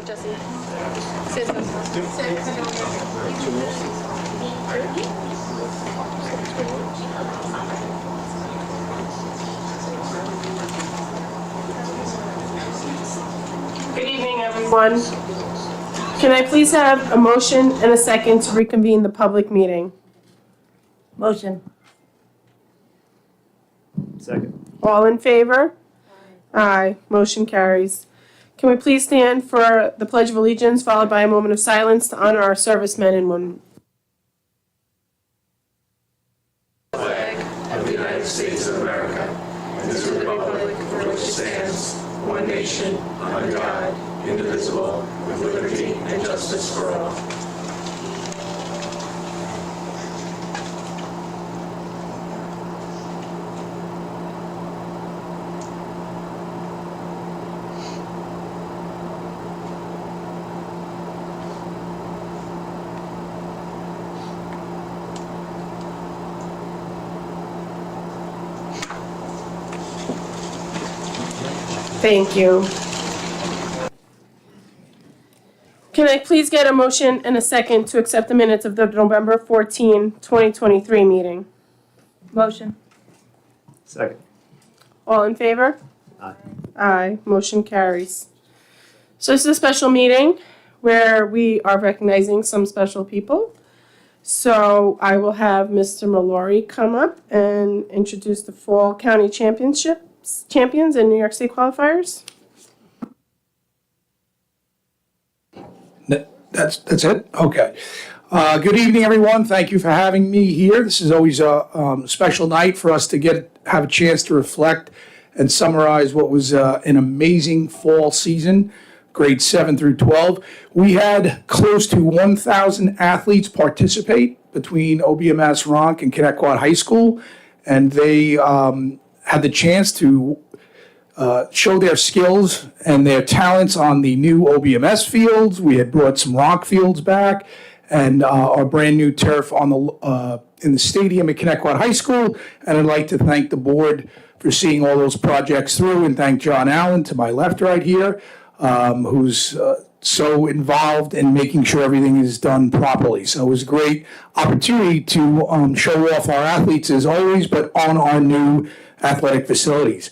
Jesse. Good evening, everyone. Can I please have a motion and a second to reconvene the public meeting? Motion. Second. All in favor? Aye. Motion carries. Can we please stand for the Pledge of Allegiance, followed by a moment of silence to honor our servicemen and women? Of the United States of America, and to the republic for which it stands, one nation, under God, indivisible, with liberty and justice for all. Thank you. Can I please get a motion and a second to accept the minutes of the November 14, 2023 meeting? Motion. Second. All in favor? Aye. Aye. Motion carries. So this is a special meeting where we are recognizing some special people. So I will have Mr. Mallory come up and introduce the Fall County champions and New York State qualifiers. That's it? Okay. Good evening, everyone. Thank you for having me here. This is always a special night for us to have a chance to reflect and summarize what was an amazing fall season, grades 7 through 12. We had close to 1,000 athletes participate between OBMS, Ronk, and Connecticut High School, and they had the chance to show their skills and their talents on the new OBMS fields. We had brought some rock fields back and our brand new turf on in the stadium at Connecticut High School. And I'd like to thank the board for seeing all those projects through, and thank John Allen to my left right here, who's so involved in making sure everything is done properly. So it was a great opportunity to show off our athletes as always, but on our new athletic facilities.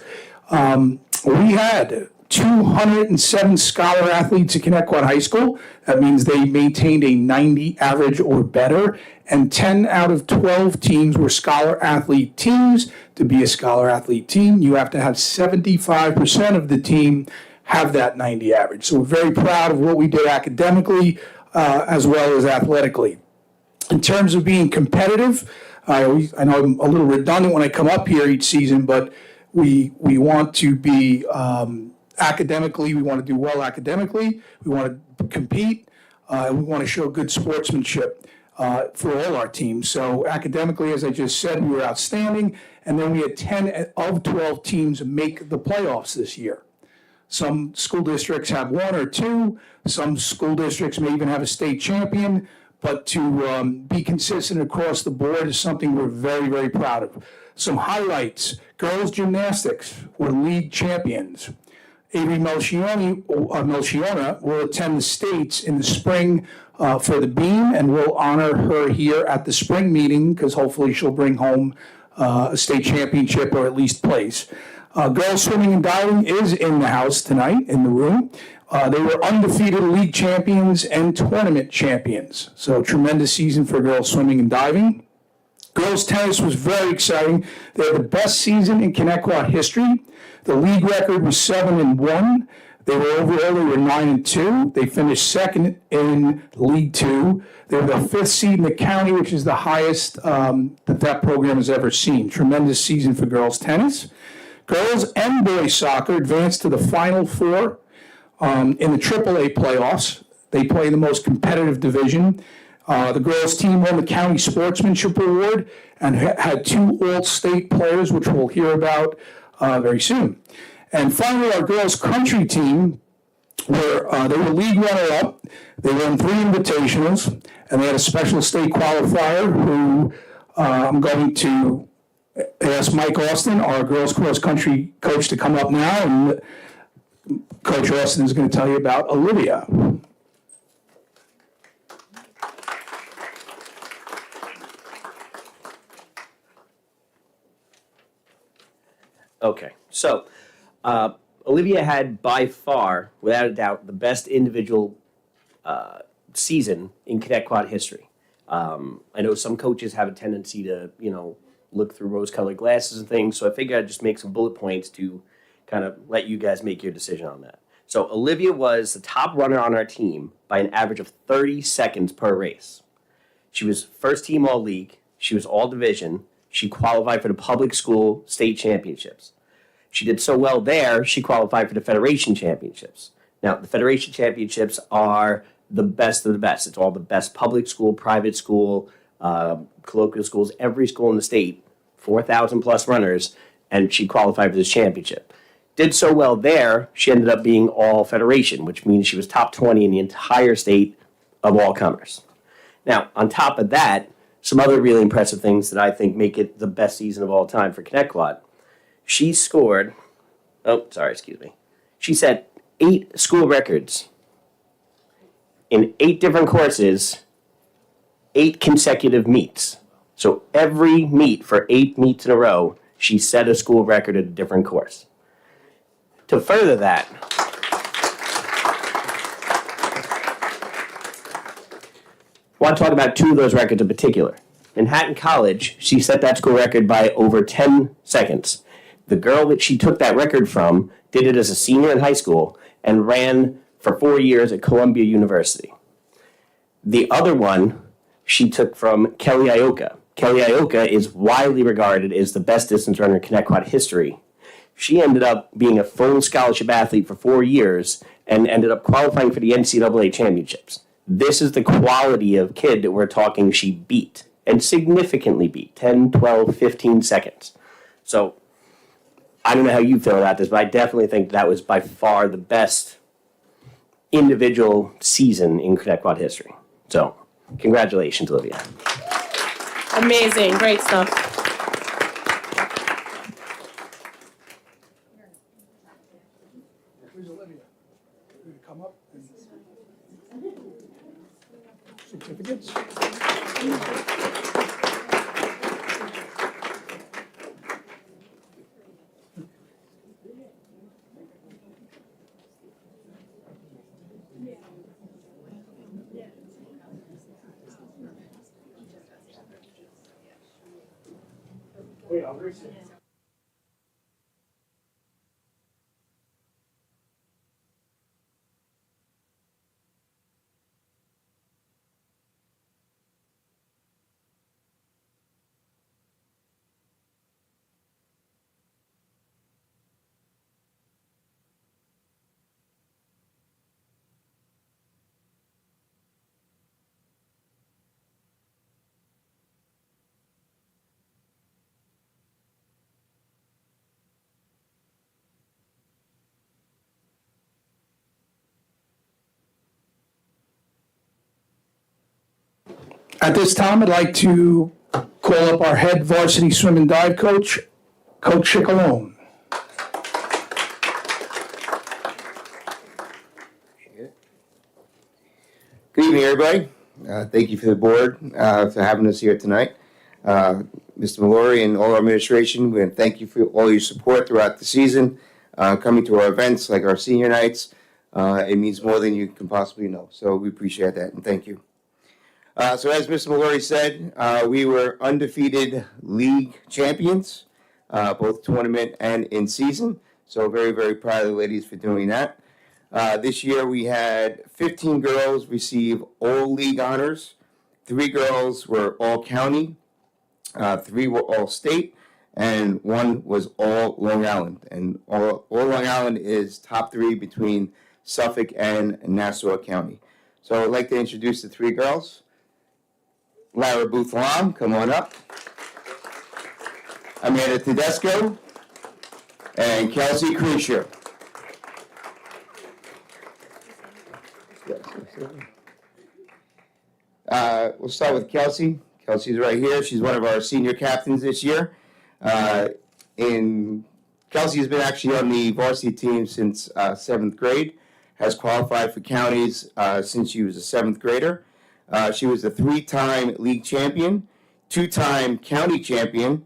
We had 207 scholar athletes at Connecticut High School. That means they maintained a 90 average or better, and 10 out of 12 teams were scholar athlete teams. To be a scholar athlete team, you have to have 75% of the team have that 90 average. So we're very proud of what we did academically as well as athletically. In terms of being competitive, I know I'm a little redundant when I come up here each season, but we want to be academically, we want to do well academically, we want to compete, and we want to show good sportsmanship for all our teams. So academically, as I just said, we were outstanding, and then we had 10 of 12 teams make the playoffs this year. Some school districts have one or two, some school districts may even have a state champion, but to be consistent across the board is something we're very, very proud of. Some highlights: girls gymnastics were league champions. Avery Melchiona will attend the States in the spring for the beam, and we'll honor her here at the spring meeting because hopefully she'll bring home a state championship or at least place. Girls swimming and diving is in the house tonight, in the room. They were undefeated league champions and tournament champions. So tremendous season for girls swimming and diving. Girls tennis was very exciting. They had the best season in Connecticut history. The league record was 7-1. They were overall, they were 9-2. They finished second in League Two. They were the 5th seed in the county, which is the highest that program has ever seen. Tremendous season for girls tennis. Girls and boys soccer advanced to the Final Four in the AAA playoffs. They play in the most competitive division. The girls team won the County Sportsmanship Award and had 2 All-State players, which we'll hear about very soon. And finally, our girls country team, they were league runner-up. They won 3 invitationals, and they had a special state qualifier who I'm going to ask Mike Austin, our girls cross country coach, to come up now and Coach Austin is going to tell you about Olivia. Okay, so Olivia had by far, without a doubt, the best individual season in Cadet Quad history. I know some coaches have a tendency to, look through rose-colored glasses and things, so I figured I'd just make some bullet points to kind of let you guys make your decision on that. So Olivia was the top runner on our team by an average of 30 seconds per race. She was first team all league. She was all division. She qualified for the public school state championships. She did so well there, she qualified for the Federation Championships. Now, the Federation Championships are the best of the best. It's all the best public school, private school, colloquial schools, every school in the state, 4,000 plus runners, and she qualified for this championship. Did so well there, she ended up being all Federation, which means she was top 20 in the entire state of all comers. Now, on top of that, some other really impressive things that I think make it the best season of all time for Cadet Quad. She scored, she set 8 school records in 8 different courses, 8 consecutive meets. So every meet for 8 meets in a row, she set a school record at a different course. To further that, I want to talk about 2 of those records in particular. In Hatton College, she set that school record by over 10 seconds. The girl that she took that record from did it as a senior in high school and ran for 4 years at Columbia University. The other one she took from Kelly Ioka. Kelly Ioka is widely regarded as the best distance runner in Cadet Quad history. She ended up being a full scholarship athlete for 4 years and ended up qualifying for the NCAA championships. This is the quality of kid that we're talking she beat, and significantly beat, 10, 12, 15 seconds. So I don't know how you feel about this, but I definitely think that was by far the best individual season in Cadet Quad history. So congratulations, Olivia. Amazing, great stuff. Where's Olivia? You gonna come up? Certificates? At this time, I'd like to call up our head varsity swim and dive coach, Coach Chicalone. Good evening, everybody. Thank you for the board for having us here tonight. Mr. Mallory and all our administration, we want to thank you for all your support throughout the season, coming to our events like our senior nights. It means more than you can possibly know. So we appreciate that and thank you. So as Mr. Mallory said, we were undefeated league champions, both tournament and in season. So very, very proud of the ladies for doing that. This year we had 15 girls receive all league honors. 3 girls were all county, 3 were all state, and 1 was all Long Island. And all Long Island is top 3 between Suffolk and Nassau County. So I'd like to introduce the 3 girls. Lara Booth-Lam, come on up. Amanda Tedesco and Kelsey Crucier. We'll start with Kelsey. Kelsey's right here. She's one of our senior captains this year. In Kelsey has been actually on the varsity team since 7th grade, has qualified for counties since she was a 7th grader. She was a 3-time league champion, 2-time county champion.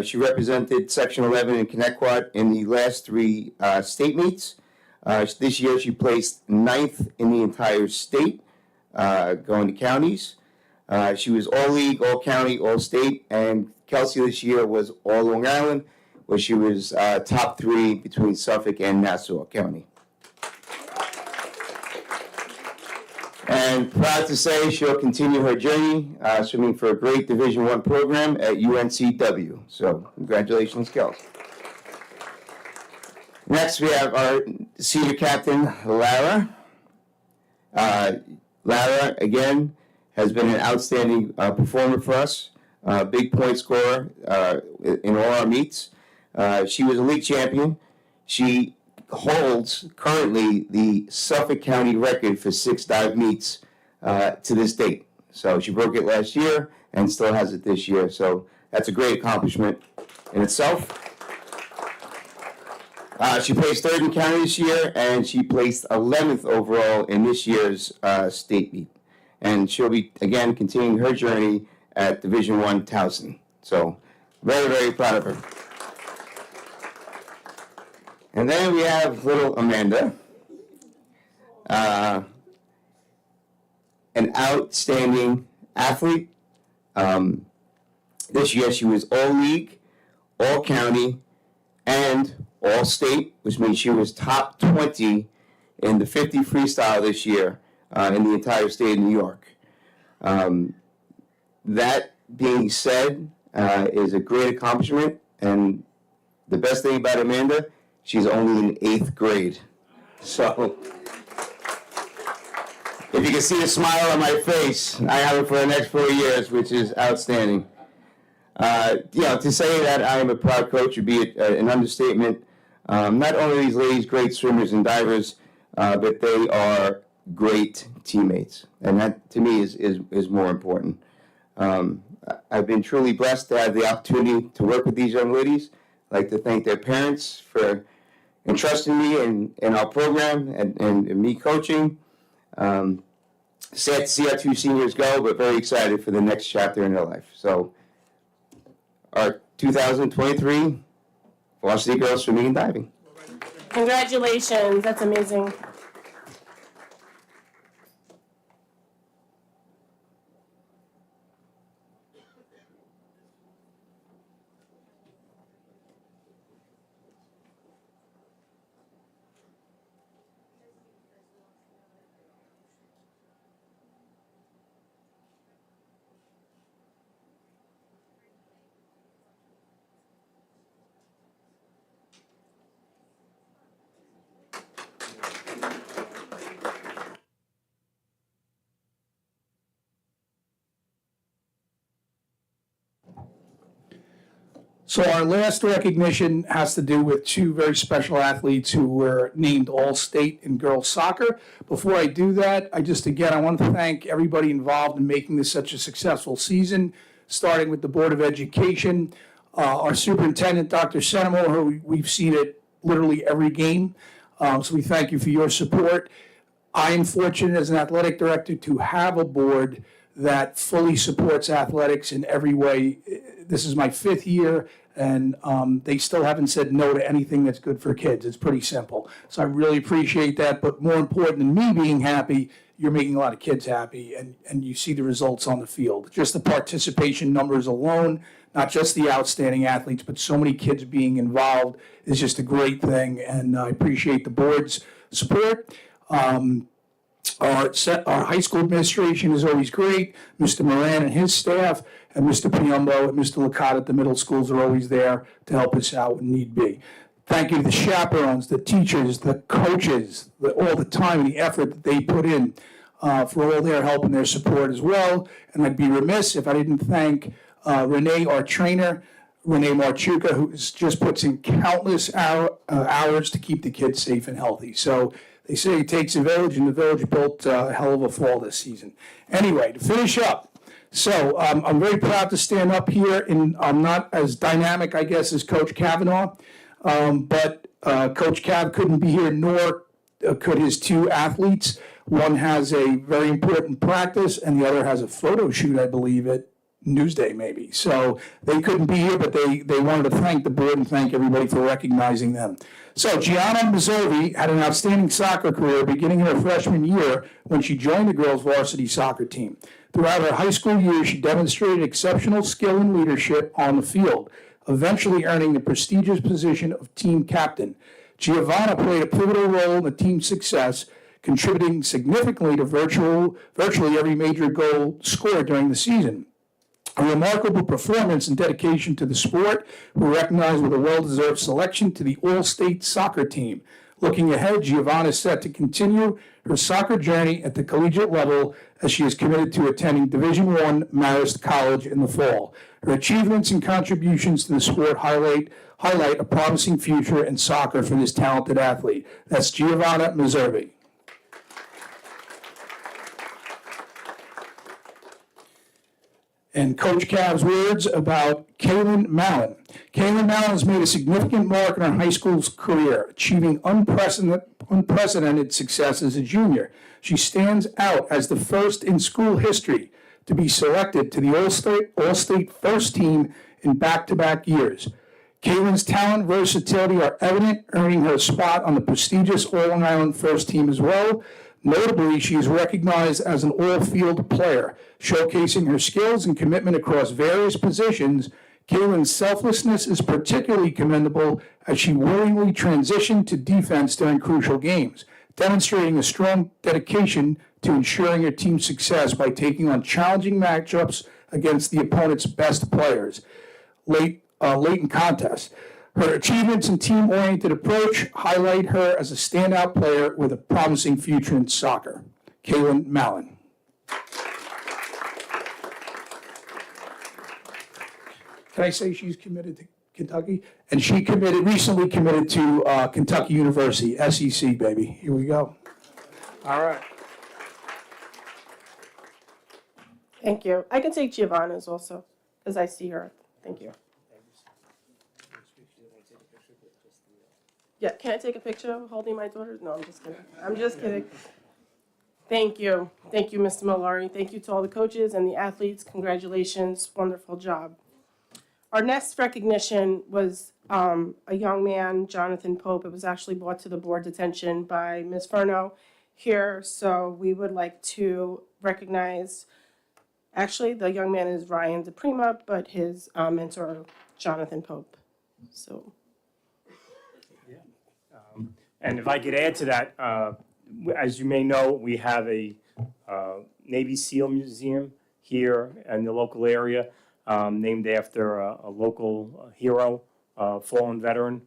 She represented Section 11 in Connecticut in the last 3 state meets. This year she placed 9th in the entire state, going to counties. She was all league, all county, all state, and Kelsey this year was all Long Island, where she was top 3 between Suffolk and Nassau County. And proud to say she'll continue her journey, swimming for a great Division I program at UNCW. So congratulations, Kelsey. Next, we have our senior captain, Lara. Lara, again, has been an outstanding performer for us, big point scorer in all our meets. She was a league champion. She holds currently the Suffolk County record for 6 dive meets to this date. So she broke it last year and still has it this year. So that's a great accomplishment in itself. She placed 3rd in county this year, and she placed 11th overall in this year's state meet. And she'll be, again, continuing her journey at Division I Towson. So very, very proud of her. And then we have little Amanda, an outstanding athlete. This year she was all league, all county, and all state, which means she was top 20 in the 50 freestyle this year in the entire state of New York. That being said, is a great accomplishment, and the best thing about Amanda, she's only in 8th grade. So, if you can see the smile on my face, I have it for the next 4 years, which is outstanding. To say that I am a proud coach would be an understatement. Not only are these ladies great swimmers and divers, but they are great teammates, and that to me is more important. I've been truly blessed to have the opportunity to work with these young ladies. I'd like to thank their parents for entrusting me in our program and me coaching. Sad to see our 2 seniors go, but very excited for the next chapter in their life. So, our 2023 Varsity Girls Swimming and Diving. Congratulations, that's amazing. So our last recognition has to do with 2 very special athletes who were named All-State in girls soccer. Before I do that, I want to thank everybody involved in making this such a successful season, starting with the Board of Education, our superintendent, Dr. Senemo, who we've seen at literally every game. So we thank you for your support. I am fortunate as an athletic director to have a board that fully supports athletics in every way. This is my 5th year, and they still haven't said no to anything that's good for kids. It's pretty simple. So I really appreciate that. But more important than me being happy, you're making a lot of kids happy, and you see the results on the field. Just the participation numbers alone, not just the outstanding athletes, but so many kids being involved is just a great thing, and I appreciate the board's support. Our high school administration is always great. Mr. Moran and his staff, and Mr. Piumbo and Mr. Licata at the middle schools are always there to help us out when need be. Thank you to the chaperones, the teachers, the coaches, all the time and the effort that they put in for all their help and their support as well. And I'd be remiss if I didn't thank Renee, our trainer, Renee Marchuka, who just puts in countless hours to keep the kids safe and healthy. So they say it takes a village, and the village built a hell of a fall this season. Anyway, to finish up, so I'm very proud to stand up here, and I'm not as dynamic, I guess, as Coach Kavanaugh. But Coach Cav couldn't be here, nor could his two athletes. One has a very important practice, and the other has a photo shoot, I believe, at Newsday maybe. So they couldn't be here, but they wanted to thank the board and thank everybody for recognizing them. So Gianna Meservi had an outstanding soccer career beginning in her freshman year when she joined the girls varsity soccer team. Throughout her high school years, she demonstrated exceptional skill and leadership on the field, eventually earning the prestigious position of team captain. Giovanna played a pivotal role in the team's success, contributing significantly to virtually every major goal scored during the season. A remarkable performance and dedication to the sport were recognized with a well-deserved selection to the All-State soccer team. Looking ahead, Giovanna is set to continue her soccer journey at the collegiate level as she is committed to attending Division I Marist College in the fall. Her achievements and contributions to the sport highlight a promising future in soccer for this talented athlete. That's Giovanna Meservi. And Coach Cav's words about Kaylin Mallon. Kaylin Mallon has made a significant mark in her high school's career, achieving unprecedented success as a junior. She stands out as the first in school history to be selected to the All-State first team in back-to-back years. Kaylin's talent and versatility are evident, earning her a spot on the prestigious All-Long Island first team as well. Notably, she is recognized as an all-field player, showcasing her skills and commitment across various positions. Kaylin's selflessness is particularly commendable as she willingly transitioned to defense during crucial games, demonstrating a strong dedication to ensuring her team's success by taking on challenging matchups against the opponent's best players late in contests. Her achievements and team-oriented approach highlight her as a standout player with a promising future in soccer. Kaylin Mallon. Can I say she's committed to Kentucky? And she recently committed to Kentucky University, SEC, baby. Here we go. All right. Thank you. I can take Giovanna's also, because I see her. Thank you. Yeah, can I take a picture holding my daughter? No, I'm just kidding. I'm just kidding. Thank you. Thank you, Mr. Malari. Thank you to all the coaches and the athletes. Congratulations. Wonderful job. Our next recognition was a young man, Jonathan Pope. It was actually brought to the board's attention by Ms. Furno here. So we would like to recognize, actually, the young man is Ryan DePrima, but his mentor, Jonathan Pope. So. And if I could add to that, as you may know, we have a Navy SEAL museum here in the local area, named after a local hero, fallen veteran,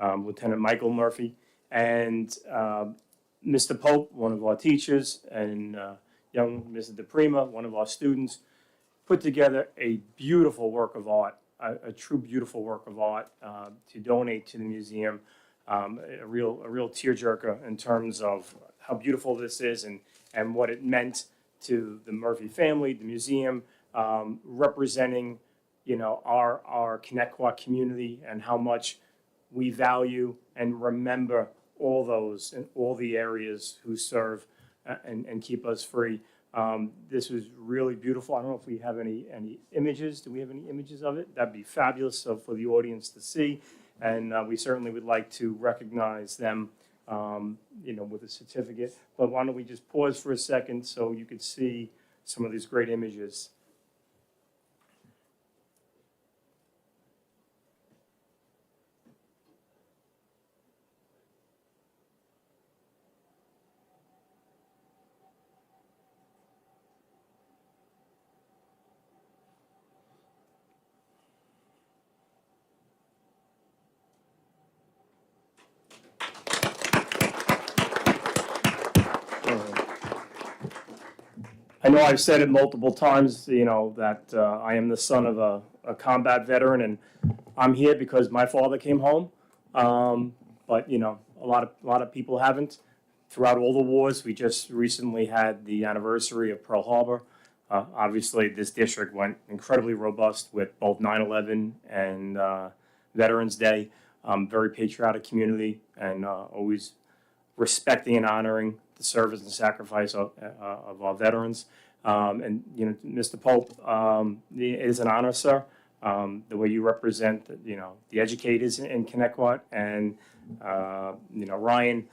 Lieutenant Michael Murphy. And Mr. Pope, one of our teachers, and young Mr. DePrima, one of our students, put together a beautiful work of art, a true beautiful work of art to donate to the museum. A real tearjerker in terms of how beautiful this is and what it meant to the Murphy family, the museum, representing, our Connecticut community and how much we value and remember all those in all the areas who serve and keep us free. This was really beautiful. I don't know if we have any images. Do we have any images of it? That'd be fabulous for the audience to see. And we certainly would like to recognize them, with a certificate. But why don't we just pause for a second so you could see some of these great images. I know I've said it multiple times, that I am the son of a combat veteran, and I'm here because my father came home. But a lot of people haven't. Throughout all the wars, we just recently had the anniversary of Pearl Harbor. Obviously, this district went incredibly robust with both 9/11 and Veterans Day. very patriotic community, and always respecting and honoring the service and sacrifice of our veterans. And, you know, Mr. Pope, it is an honor, sir, the way you represent, you know, the educators in Connecticut. And, you know, Ryan,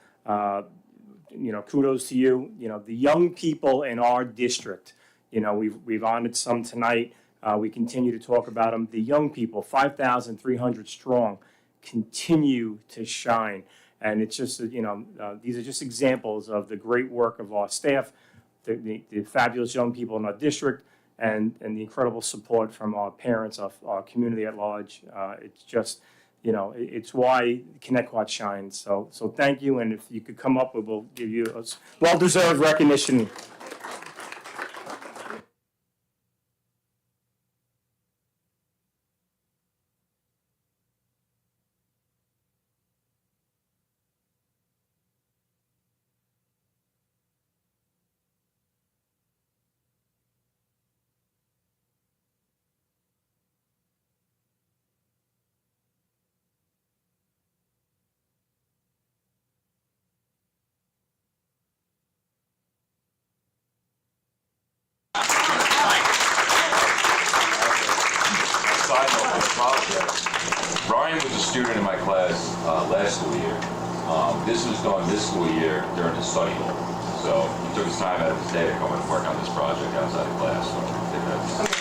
you know, kudos to you. You know, the young people in our district, you know, we've honored some tonight. We continue to talk about them. The young people, 5,300 strong, continue to shine. And it's just, you know, these are just examples of the great work of our staff, the fabulous young people in our district, and the incredible support from our parents, our community at large. It's just, you know, it's why Connecticut shines. So thank you, and if you could come up, we will give you a well-deserved recognition. Side note, I apologize. Ryan was a student in my class last school year. This was done this school year during his study hall. So he took his time out of his day to come and work on this project outside of class. So I think that's...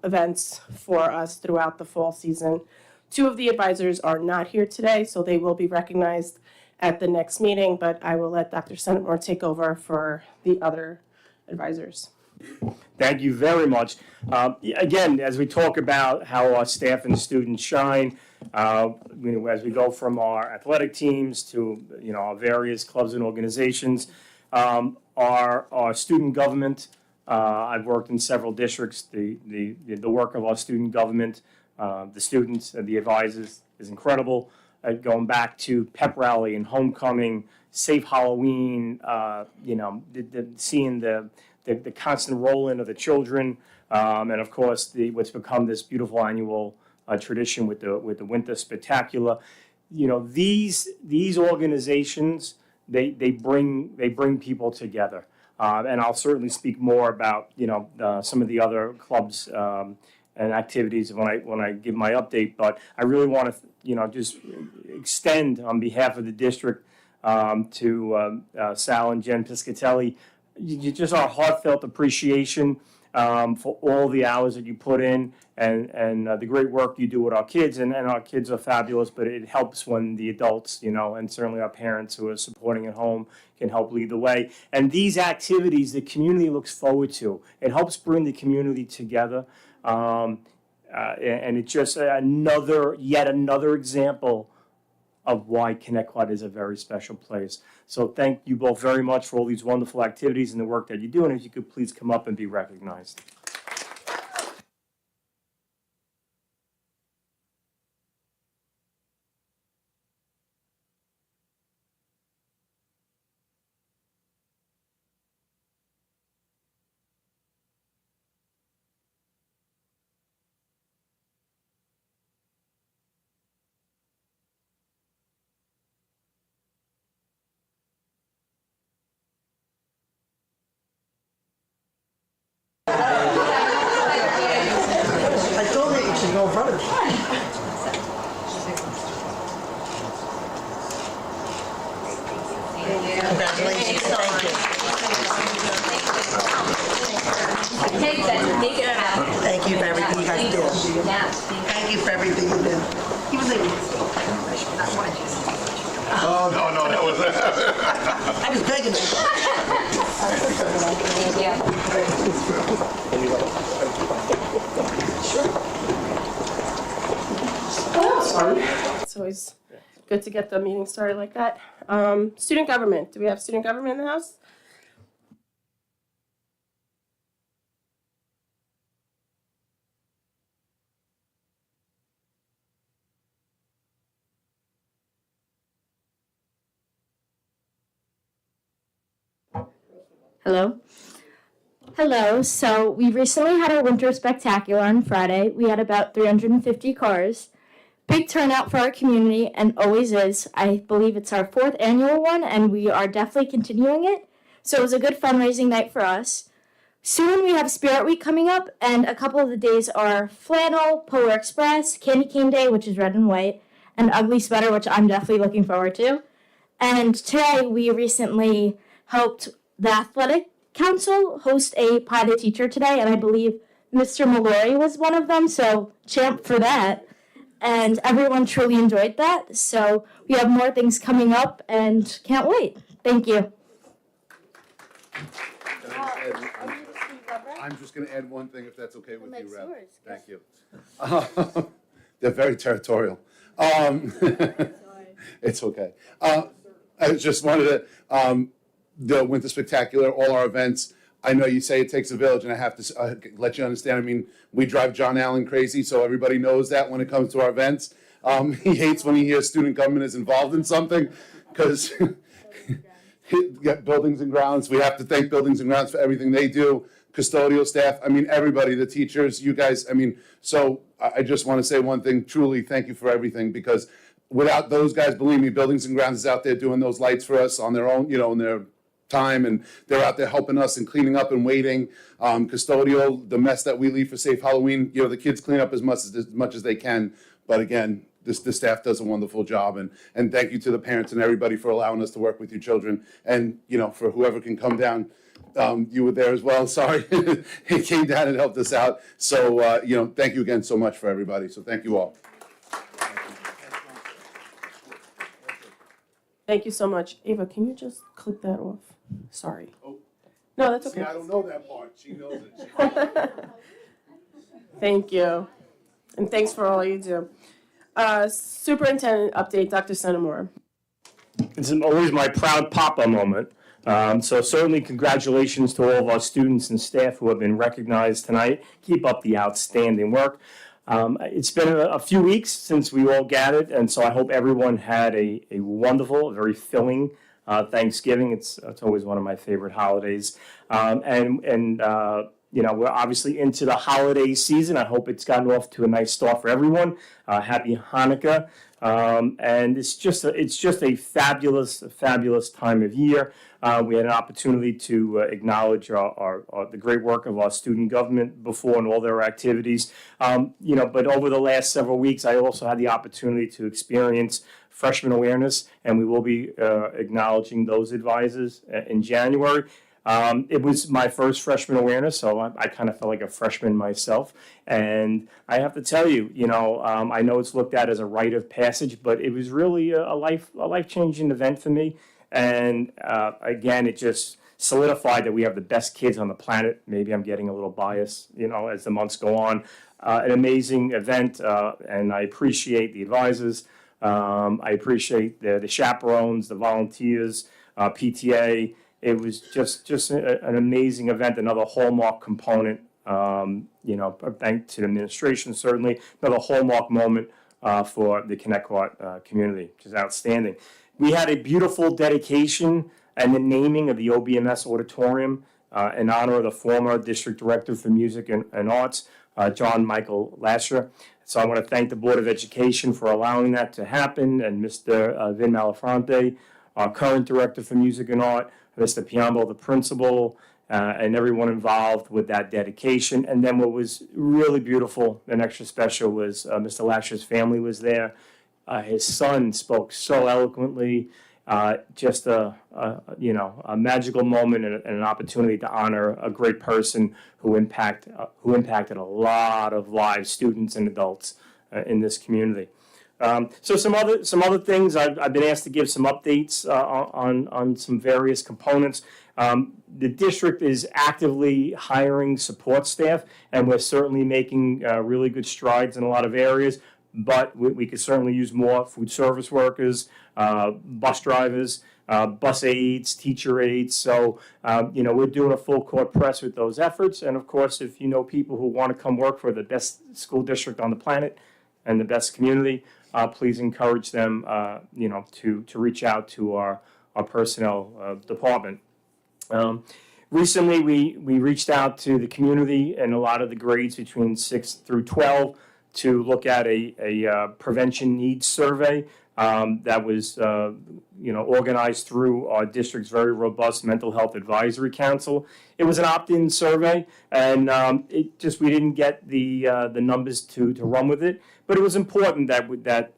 Events for us throughout the fall season. Two of the advisors are not here today, so they will be recognized at the next meeting, but I will let Dr. Senatore take over for the other advisors. Thank you very much. Again, as we talk about how our staff and students shine, you know, as we go from our athletic teams to, you know, our various clubs and organizations, our student government, I've worked in several districts. The work of our student government, the students and the advisors is incredible. Going back to pep rally and homecoming, safe Halloween, you know, seeing the constant roll-in of the children, and of course what's become this beautiful annual tradition with the winter spectacular. You know, these organizations they bring people together, and I'll certainly speak more about, you know, some of the other clubs and activities when I give my update. But I really want to, you know, just extend on behalf of the district to Sal and Jen Piscatelli, just our heartfelt appreciation for all the hours that you put in and the great work you do with our kids. And our kids are fabulous, but it helps when the adults, you know, and certainly our parents who are supporting at home can help lead the way. And these activities, the community looks forward to. It helps bring the community together. And it's just yet another example of why Connecticut is a very special place. So thank you both very much for all these wonderful activities and the work that you do. And if you could please come up and be recognized. I told you you should go in front of me. Congratulations. Thank thank you for everything you guys do. Thank you for everything you do. He was like, Oh, no, that was. I was begging That was fun. It's always good to get the meeting started like that. Student government. Do we have student government in the house? Hello. Hello. So we recently had our winter spectacular on Friday. We had about 350 cars. Big turnout for our community and always is. I believe it's our 4th annual one and we are definitely continuing it. So it was a good fundraising night for us. Soon we have Spirit Week coming up and a couple of the days are Flannel, Polar Express, Candy Cane Day, which is red and white, and Ugly Sweater, which I'm definitely looking forward to. And today we recently helped the athletic council host a pie the teacher today, and I believe Mr. Mallory was one of them, so champ for that. And everyone truly enjoyed that, so we have more things coming up and can't wait. Thank you. I'm just going to add one thing, if that's okay with you, Reb. Thank you. They're very territorial. It's okay. I just wanted to, the Winter Spectacular, all our events, I know you say it takes a village, and I have to let you understand. I mean, we drive John Allen crazy, so everybody knows that when it comes to our events. He hates when he hears student government is involved in something, because buildings and grounds, we have to thank buildings and grounds for everything they do. Custodial staff, I mean, everybody, the teachers, you guys, I mean, so I just want to say one thing, truly thank you for everything, because without those guys, believe me, buildings and grounds is out there doing those lights for us on their own, in their time, and they're out there helping us and cleaning up and waiting. Custodial, the mess that we leave for Safe Halloween, the kids clean up as much as they can, but again, the staff does a wonderful job, and thank you to the parents and everybody for allowing us to work with your children, and for whoever can come down. You were there as well, sorry. He came down and helped us out, so thank you again so much for everybody, so thank you all. Thank you so much. Ava, can you just click that off? Sorry. Oh. No, that's okay. See, I don't know that part, she knows it. Thank you. And thanks for all you do. Superintendent update, Dr. Centimore. It's always my proud papa moment. So certainly congratulations to all of our students and staff who have been recognized tonight. Keep up the outstanding work. It's been a few weeks since we all gathered, and so I hope everyone had a wonderful, very filling Thanksgiving. It's always one of my favorite holidays. We're obviously into the holiday season. I hope it's gotten off to a nice start for everyone. Happy Hanukkah. And it's just a fabulous time of year. We had an opportunity to acknowledge the great work of our student government before and all their activities. But over the last several weeks, I also had the opportunity to experience freshman awareness, and we will be acknowledging those advisors in January. It was my first freshman awareness, so I kind of felt like a freshman myself. And I have to tell you, I know it's looked at as a rite of passage, but it was really a life-changing event for me. And again, it just solidified that we have the best kids on the planet. Maybe I'm getting a little biased, as the months go on. An amazing event, and I appreciate the advisors. I appreciate the chaperones, the volunteers, PTA. It was just an amazing event, another hallmark component, thanks to the administration, certainly, another hallmark moment for the Connecticut community, which is outstanding. We had a beautiful dedication and the naming of the OBMS Auditorium in honor of the former District Director for Music and Arts, John Michael Lasher. So I want to thank the Board of Education for allowing that to happen, and Mr. Vin Malafronte, our current Director for Music and Art, Mr. Piombo, the principal, and everyone involved with that dedication. And then what was really beautiful and extra special was Mr. Lasher's family was there. His son spoke so eloquently. just a magical moment and an opportunity to honor a great person who impacted a lot of lives, students and adults in this community. So some other things I've been asked to give some updates on some various components. The district is actively hiring support staff, and we're certainly making really good strides in a lot of areas. But we could certainly use more food service workers, bus drivers, bus aides, teacher aides. So, we're doing a full court press with those efforts. And of course, if you know people who want to come work for the best school district on the planet and the best community, please encourage them, to reach out to our personnel department. Recently, we reached out to the community and a lot of the grades between 6 through 12 to look at a prevention needs survey that was organized through our district's very robust mental health advisory council. It was an opt-in survey, and we didn't get the numbers to run with it. But it was important that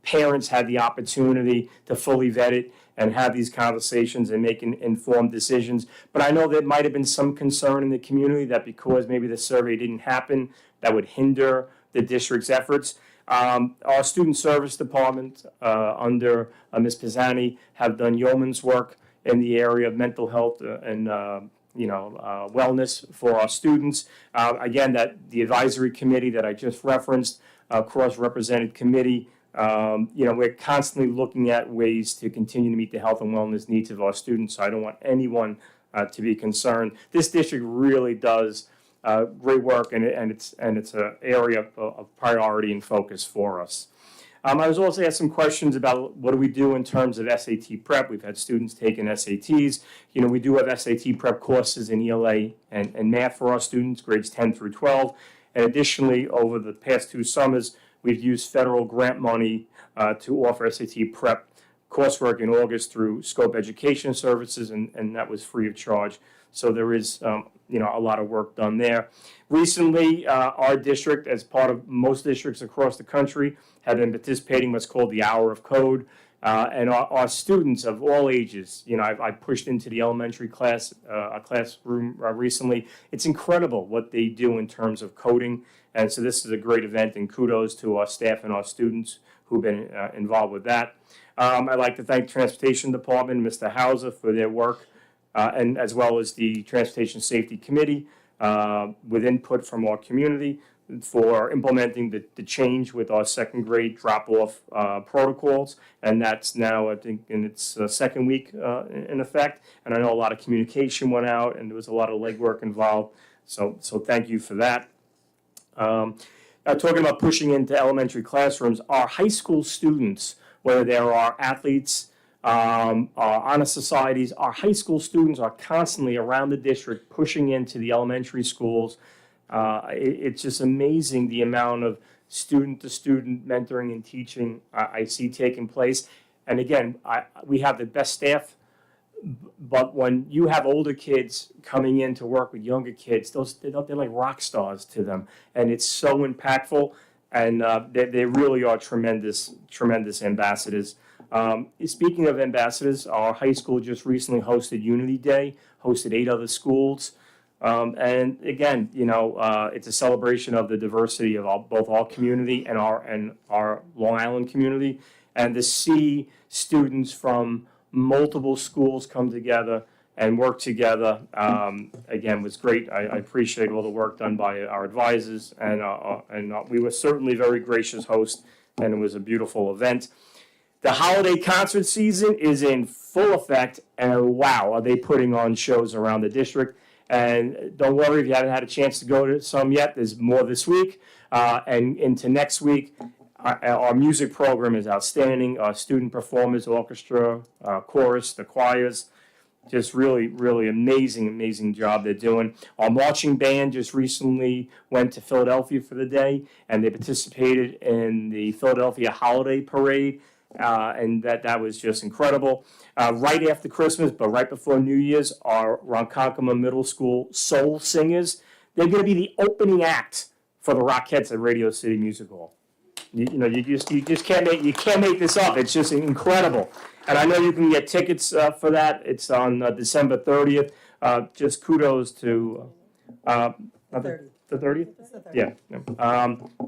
parents had the opportunity to fully vet it and have these conversations and make informed decisions. But I know there might have been some concern in the community that because maybe the survey didn't happen, that would hinder the district's efforts. Our student service department under Ms. Pisani have done yeoman's work in the area of mental health and wellness for our students. Again, that the advisory committee that I just referenced, cross-represented committee, we're constantly looking at ways to continue to meet the health and wellness needs of our students. So I don't want anyone to be concerned. This district really does great work, and it's an area of priority and focus for us. I was also asked some questions about what do we do in terms of SAT prep. We've had students taking SATs. We do have SAT prep courses in ELA and math for our students, grades 10 through 12. And additionally, over the past 2 summers, we've used federal grant money to offer SAT prep coursework in August through Scope Education Services, and that was free of charge. So there is a lot of work done there. Recently, our district, as part of most districts across the country, have been participating in what's called the Hour of Code. And our students of all ages, I pushed into the elementary classroom recently. It's incredible what they do in terms of coding. And so this is a great event, and kudos to our staff and our students who've been involved with that. I'd like to thank the Transportation Department, Mr. Hauser, for their work, and as well as the Transportation Safety Committee with input from our community for implementing the change with our second grade drop-off protocols. And that's now, I think, in its second week in effect. And I know a lot of communication went out, and there was a lot of legwork involved. So thank you for that. Talking about pushing into elementary classrooms, our high school students, whether there are athletes, our honor societies, our high school students are constantly around the district pushing into the elementary schools. It's just amazing the amount of student-to-student mentoring and teaching I see taking place. And again, we have the best staff, but when you have older kids coming in to work with younger kids, they're like rock stars to them, and it's so impactful. And they really are tremendous ambassadors. Speaking of ambassadors, our high school just recently hosted Unity Day, hosted 8 other schools. And again, it's a celebration of the diversity of both our community and our Long Island community. And to see students from multiple schools come together and work together, again, was great. I appreciate all the work done by our advisors, and we were certainly very gracious hosts, and it was a beautiful event. The holiday concert season is in full effect, and wow, are they putting on shows around the district. And don't worry if you haven't had a chance to go to some yet, there's more this week. And into next week, our music program is outstanding. Our student performers, orchestra, chorus, the choirs, just really, really amazing job they're doing. Our marching band just recently went to Philadelphia for the day, and they participated in the Philadelphia Holiday Parade. And that was just incredible. Right after Christmas, but right before New Year's, our Ronkonkoma Middle School Soul Singers, they're going to be the opening act for the Rockettes at Radio City Music Hall. You just can't make this up. It's just incredible. And I know you can get tickets for that. It's on December 30th. Just kudos to the 30th? Yeah.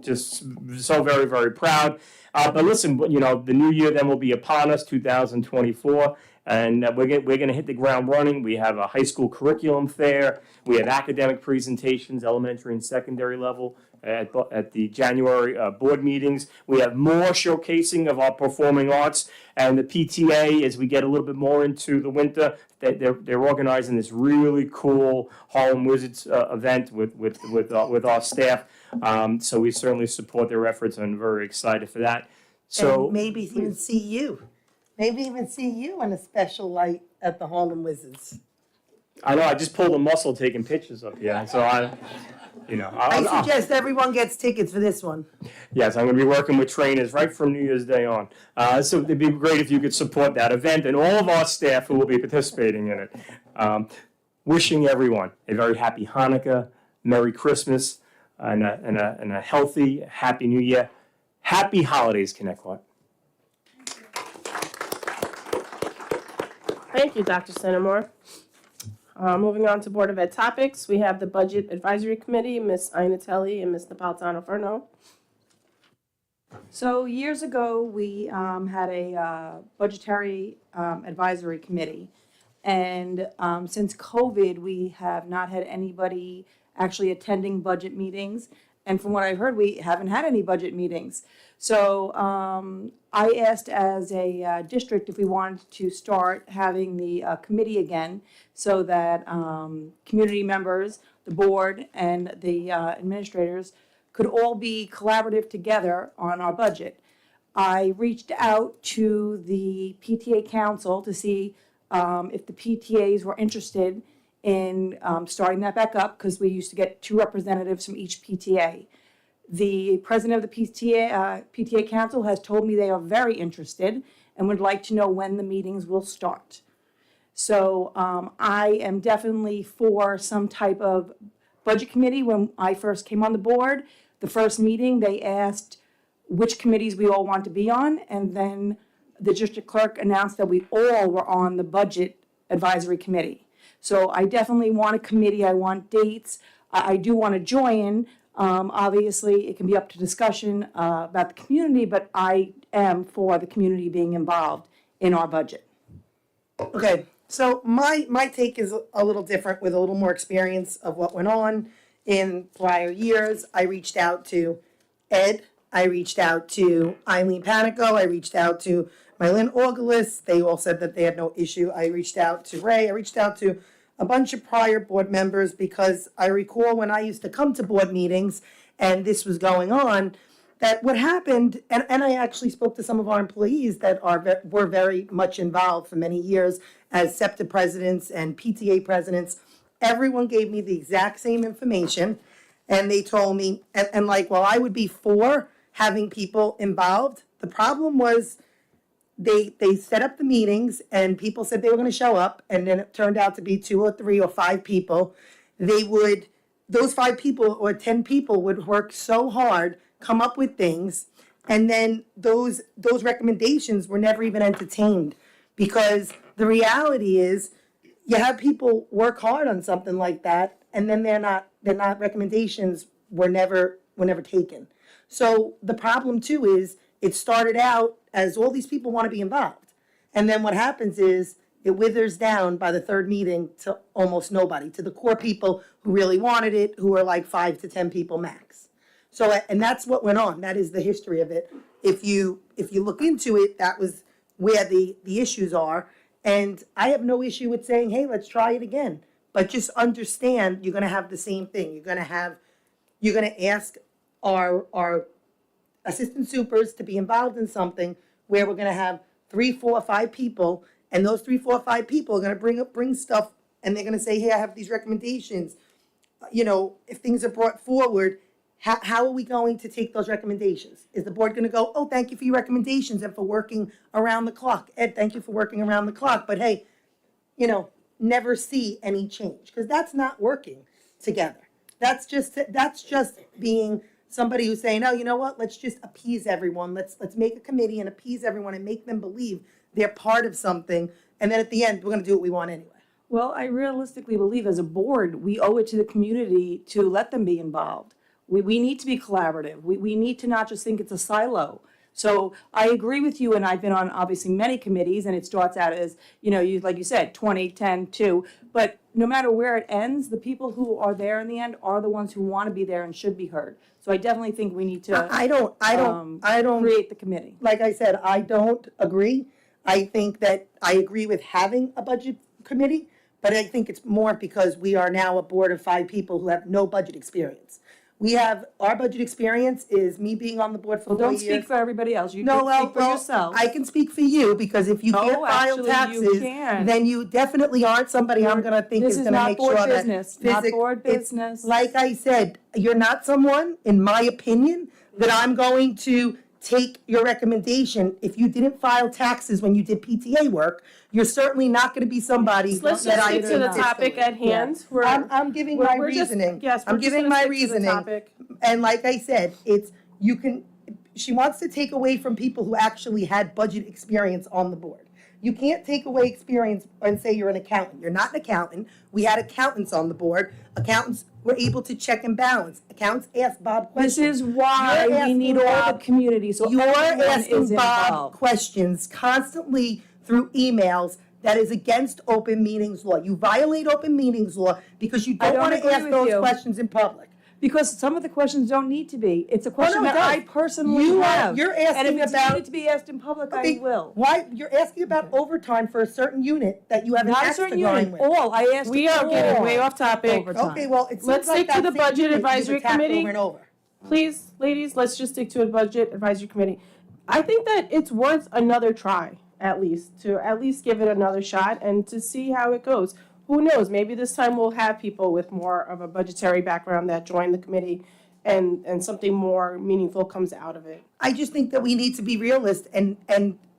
Just so very, very proud. But listen, the new year then will be upon us, 2024. And we're going to hit the ground running. We have a high school curriculum fair. We have academic presentations, elementary and secondary level, at the January board meetings. We have more showcasing of our performing arts. And the PTA, as we get a little bit more into the winter, they're organizing this really cool Harlem Wizards event with our staff. So we certainly support their efforts and very excited for that. So And maybe even see you. Maybe even see you in a special light at the Harlem Wizards. I know I just pulled a muscle taking pictures up here, so I suggest everyone gets tickets for this one. Yes, I'm going to be working with trainers right from New Year's Day on. So it'd be great if you could support that event and all of our staff who will be participating in it. Wishing everyone a very happy Hanukkah, Merry Christmas, and a healthy, happy New Year. Happy holidays, Connecticut. Thank you, Dr. Centimore. Moving on to Board of Ed topics, we have the Budget Advisory Committee, Ms. Inatelli and Ms. Napolitano-Ferno. So years ago, we had a budgetary advisory committee. And since COVID, we have not had anybody actually attending budget meetings. And from what I heard, we haven't had any budget meetings. So I asked as a district if we wanted to start having the committee again so that community members, the board, and the administrators could all be collaborative together on our budget. I reached out to the PTA council to see if the PTAs were interested in starting that back up, because we used to get 2 representatives from each PTA. The president of the PTA council has told me they are very interested and would like to know when the meetings will start. So I am definitely for some type of budget committee. When I first came on the board, the first meeting, they asked which committees we all want to be on, and then the district clerk announced that we all were on the budget advisory committee. So I definitely want a committee. I want dates. I do want to join. Obviously, it can be up to discussion about the community, but I am for the community being involved in our budget. Okay, so my take is a little different with a little more experience of what went on in prior years. I reached out to Ed. I reached out to Eileen Panico. I reached out to Mylene Orgelis. They all said that they had no issue. I reached out to Ray. I reached out to a bunch of prior board members because I recall when I used to come to board meetings and this was going on, that what happened, and I actually spoke to some of our employees that were very much involved for many years as SEPTA presidents and PTA presidents. Everyone gave me the exact same information, and they told me, and like, well, I would be for having people involved. The problem was they set up the meetings and people said they were going to show up, and then it turned out to be 2 or 3 or 5 people. Those 5 people or 10 people would work so hard, come up with things, and then those recommendations were never even entertained, because the reality is you have people work hard on something like that, and then they're not recommendations were never taken. So the problem too is it started out as all these people want to be involved, and then what happens is it withers down by the 3rd meeting to almost nobody, to the core people who really wanted it, who are like 5 to 10 people max. So, and that's what went on. That is the history of it. If you look into it, that was where the issues are. And I have no issue with saying, hey, let's try it again. But just understand, you're going to have the same thing. You're going to ask our assistant supers to be involved in something where we're going to have 3, 4, 5 people, and those 3, 4, 5 people are going to bring stuff, and they're going to say, hey, I have these recommendations. If things are brought forward, how are we going to take those recommendations? Is the board going to go, oh, thank you for your recommendations and for working around the clock? Ed, thank you for working around the clock. But hey, never see any change, because that's not working together. That's just being somebody who's saying, oh, you know what? Let's just appease everyone. Let's make a committee and appease everyone and make them believe they're part of something, and then at the end, we're gonna do what we want anyway. Well, I realistically believe as a board, we owe it to the community to let them be involved. We need to be collaborative. We need to not just think it's a silo. So I agree with you, and I've been on obviously many committees, and it starts out as, like you said, 20, 10, 2. But no matter where it ends, the people who are there in the end are the ones who want to be there and should be heard. So I definitely think we need to I don't create the committee. like I said, I don't agree. I think that I agree with having a budget committee, but I think it's more because we are now a board of 5 people who have no budget experience. Our budget experience is me being on the board for 4 Don't years. speak for everybody else. You No, can speak for well, yourself. I can speak for you, because if you can't No, file actually, you taxes, can. then you definitely aren't somebody I'm gonna think This is is gonna not make board sure that. business, not board it's- business. Like I said, you're not someone, in my opinion, that I'm going to take your recommendation. If you didn't file taxes when you did PTA work, you're certainly not gonna be somebody Let's that just I stick to the think- topic at hand. I'm giving my we're just- reasoning. Yes, I'm we're just giving gonna my stick to the reasoning. topic. And like I said, she wants to take away from people who actually had budget experience on the board. You can't take away experience and say you're an accountant. You're not an accountant. We had accountants on the board. Accountants were able to check and balance. Accountants asked Bob This questions. is why You're we need asking all the Bob- community, so You're everyone asking is Bob involved. questions constantly through emails. That is against open meetings law. You violate open meetings law because you I don't don't want to agree ask with those you. questions in public. Because some of the questions don't need to be. It's a question it that I does. personally You're have. asking And if it's about- needed to be asked in public, Okay, I will. Why, you're asking about overtime for a certain unit that you have an Not a axe to certain grind unit, with. all, I asked We are getting all way off topic. overtime. Okay, well, it seems Let's like stick to that the same budget unit you've advisory attacked committee. over and over. Please, ladies, let's just stick to a budget advisory committee. I think that it's worth another try, at least give it another shot and to see how it goes. Who knows, maybe this time we'll have people with more of a budgetary background that join the committee and something more meaningful comes out of it. I just think that we need to be realist and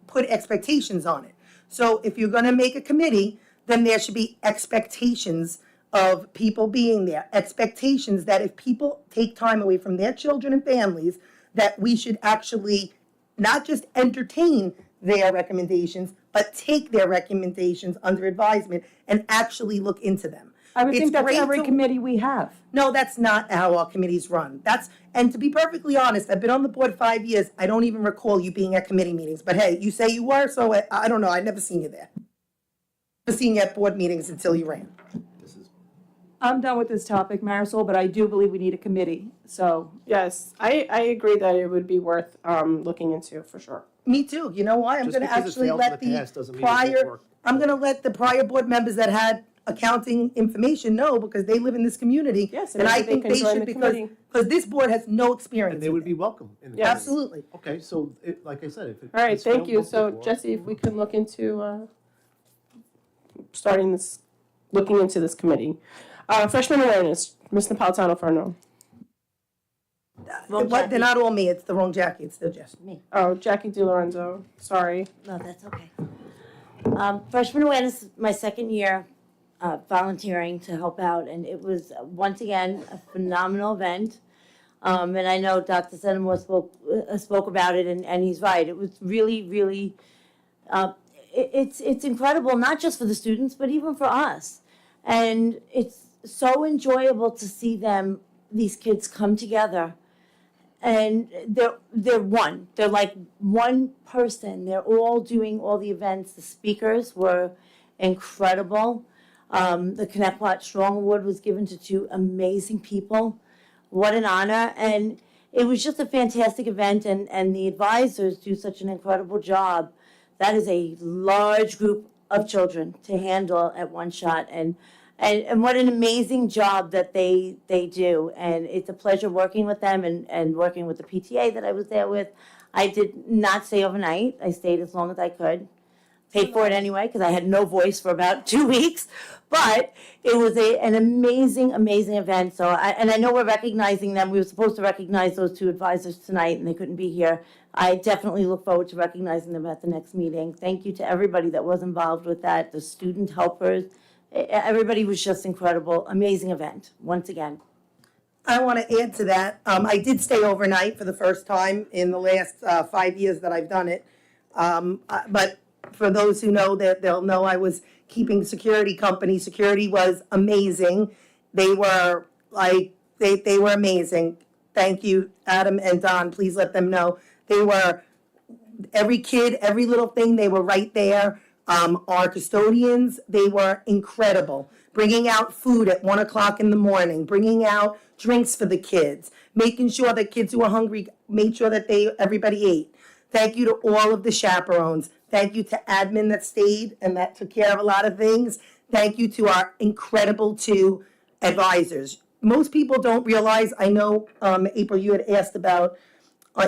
put expectations on it. So if you're gonna make a committee, then there should be expectations of people being there. Expectations that if people take time away from their children and families, that we should actually not just entertain their recommendations, but take their recommendations under advisement and actually look into them. I would It's think that's great every to- committee we have. No, that's not how our committees run. And to be perfectly honest, I've been on the board 5 years. I don't even recall you being at committee meetings. But hey, you say you were, so I don't know. I've never seen you there. Never seen you at board meetings until you ran. I'm done with this topic, Marisol, but I do believe we need a committee, so. Yes, I agree that it would be worth looking into for sure. Me too. You know why? I'm Just gonna because it actually failed let in the the past doesn't mean it won't prior, work. I'm gonna let the prior board members that had accounting information know because they live in this community. Yes, And I maybe think can they join should the because committee. this board has no experience. And they in would it. be welcome in the Yes. committee. Absolutely. Okay, so like I said, if it. All right, it's thank failed you. once So before- Jesse, if we can look into looking into this committee. Freshman awareness, Ms. Napolitano Farno. They're not all me. It's the wrong Jackie. It's still Jess. Oh, Jackie DiLorenzo, sorry. No, that's okay. Freshman Awareness, my second year volunteering to help out, and it was once again a phenomenal event. And I know Dr. Senamore spoke about it, and he's right. It was really, really, it's incredible, not just for the students, but even for us. And it's so enjoyable to see these kids come together. And they're one. They're like one person. They're all doing all the events. The speakers were incredible. The Connecticut Strong Award was given to 2 amazing people. What an honor. And it was just a fantastic event, and the advisors do such an incredible job. That is a large group of children to handle at one shot. And what an amazing job that they do. And it's a pleasure working with them and working with the PTA that I was there with. I did not stay overnight. I stayed as long as I could. Paid for it anyway because I had no voice for about 2 weeks. But it was an amazing, amazing event. So I know we're recognizing them. We were supposed to recognize those 2 advisors tonight and they couldn't be here. I definitely look forward to recognizing them at the next meeting. Thank you to everybody that was involved with that, the student helpers. Everybody was just incredible. Amazing event, once again. I want to add to that. I did stay overnight for the first time in the last 5 years that I've done it. But for those who know that, they'll know I was keeping security company. Security was amazing. They were like, they were amazing. Thank you, Adam and Don. Please let them know. They were, every kid, every little thing, they were right there. Our custodians, they were incredible. Bringing out food at 1 o'clock in the morning, bringing out drinks for the kids, making sure that kids who were hungry made sure that everybody ate. Thank you to all of the chaperones. Thank you to admin that stayed and that took care of a lot of things. Thank you to our incredible 2 advisors. Most people don't realize, I know, April, you had asked about,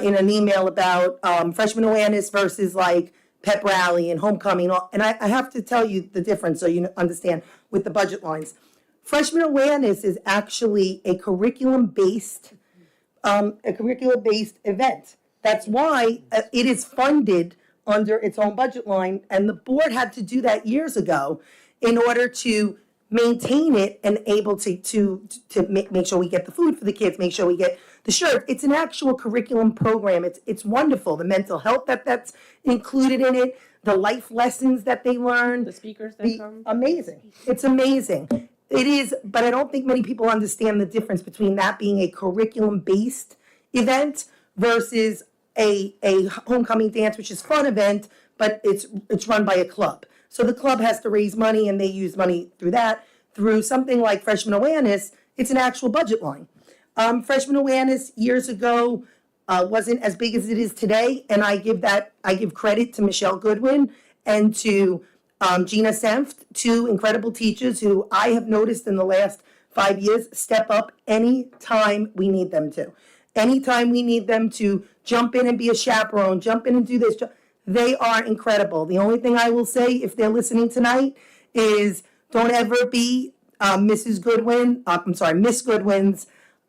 in an email about freshman awareness versus like pep rally and homecoming. And I have to tell you the difference so you understand with the budget lines. Freshman awareness is actually a curriculum-based event. That's why it is funded under its own budget line, and the board had to do that years ago in order to maintain it and able to make sure we get the food for the kids, make sure we get the shirt. It's an actual curriculum program. It's wonderful. The mental health that's included in it, the life lessons that they learn. The speakers that come. Amazing. It's amazing. It is, but I don't think many people understand the difference between that being a curriculum-based event versus a homecoming dance, which is a fun event, but it's run by a club. So the club has to raise money, and they use money through that. Through something like Freshman Awareness, it's an actual budget line. Freshman Awareness years ago wasn't as big as it is today, and I give credit to Michelle Goodwin and to Gina Senft, 2 incredible teachers who I have noticed in the last 5 years step up any time we need them to. Anytime we need them to jump in and be a chaperone, jump in and do this, they are incredible. The only thing I will say, if they're listening tonight, is don't ever be Miss Goodwin's,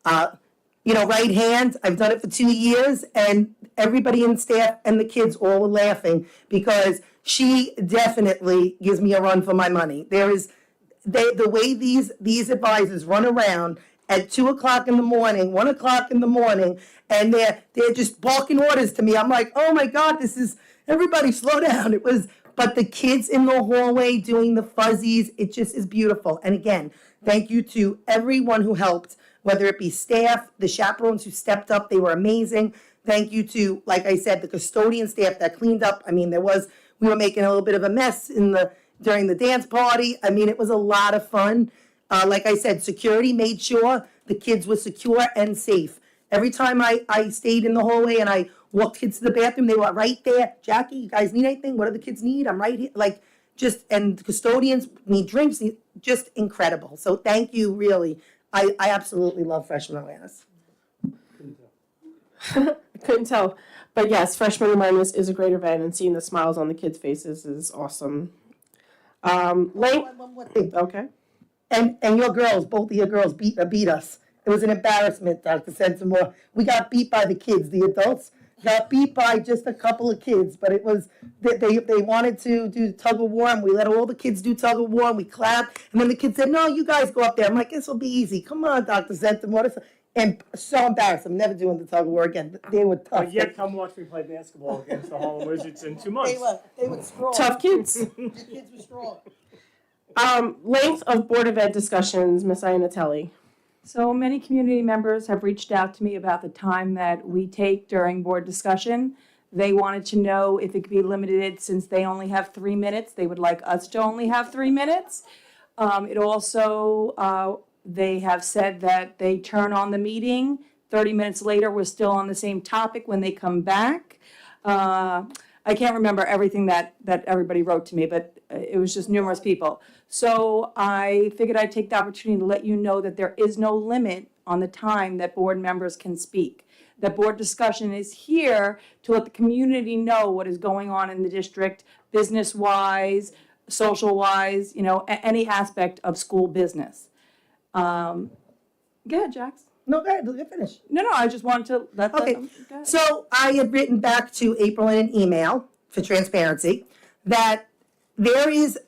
right hand. I've done it for 2 years, and everybody in staff and the kids all were laughing because she definitely gives me a run for my money. The way these advisors run around at 2 o'clock in the morning, 1 o'clock in the morning, and they're just barking orders to me. I'm like, oh my God, everybody slow down. But the kids in the hallway doing the fuzzies, it just is beautiful. And again, thank you to everyone who helped, whether it be staff, the chaperones who stepped up, they were amazing. Thank you to, like I said, the custodian staff that cleaned up. I mean, we were making a little bit of a mess during the dance party. I mean, it was a lot of fun. Like I said, security made sure the kids were secure and safe. Every time I stayed in the hallway and I walked kids to the bathroom, they were right there. Jackie, you guys need anything? What do the kids need? I'm right here. And the custodians need drinks, just incredible. So thank you, really. I absolutely love Freshman Awareness. Couldn't tell. But yes, Freshman Awareness is a great event, and seeing the smiles on the kids' faces is awesome. One more thing. Okay. And your girls, both of your girls beat us. It was an embarrassment, Dr. Sensimore. We got beat by the kids. The adults got beat by just a couple of kids, but it was, they wanted to do tug of war, and we let all the kids do tug of war, and we clapped, and then the kids said, no, you guys go up there. I'm like, this will be easy. Come on, Dr. Sensimore. And so embarrassed. I'm never doing the tug of war again. They were tough. But yet, come watch me play basketball against the Harlem Wizards in 2 months. They were strong. Tough kids. Your kids were strong. Length of Board of Ed discussions, Ms. Iannatelli. So many community members have reached out to me about the time that we take during board discussion. They wanted to know if it could be limited since they only have 3 minutes. They would like us to only have 3 minutes. It also, they have said that they turn on the meeting. 30 minutes later, we're still on the same topic when they come back. I can't remember everything that everybody wrote to me, but it was just numerous people. So I figured I'd take the opportunity to let you know that there is no limit on the time that board members can speak. That board discussion is here to let the community know what is going on in the district, business-wise, social-wise, any aspect of school business. Go ahead, Jax. No, go ahead, let finish. No, I just wanted to let Okay, them. Go ahead. so I had written back to April in an email for transparency that there is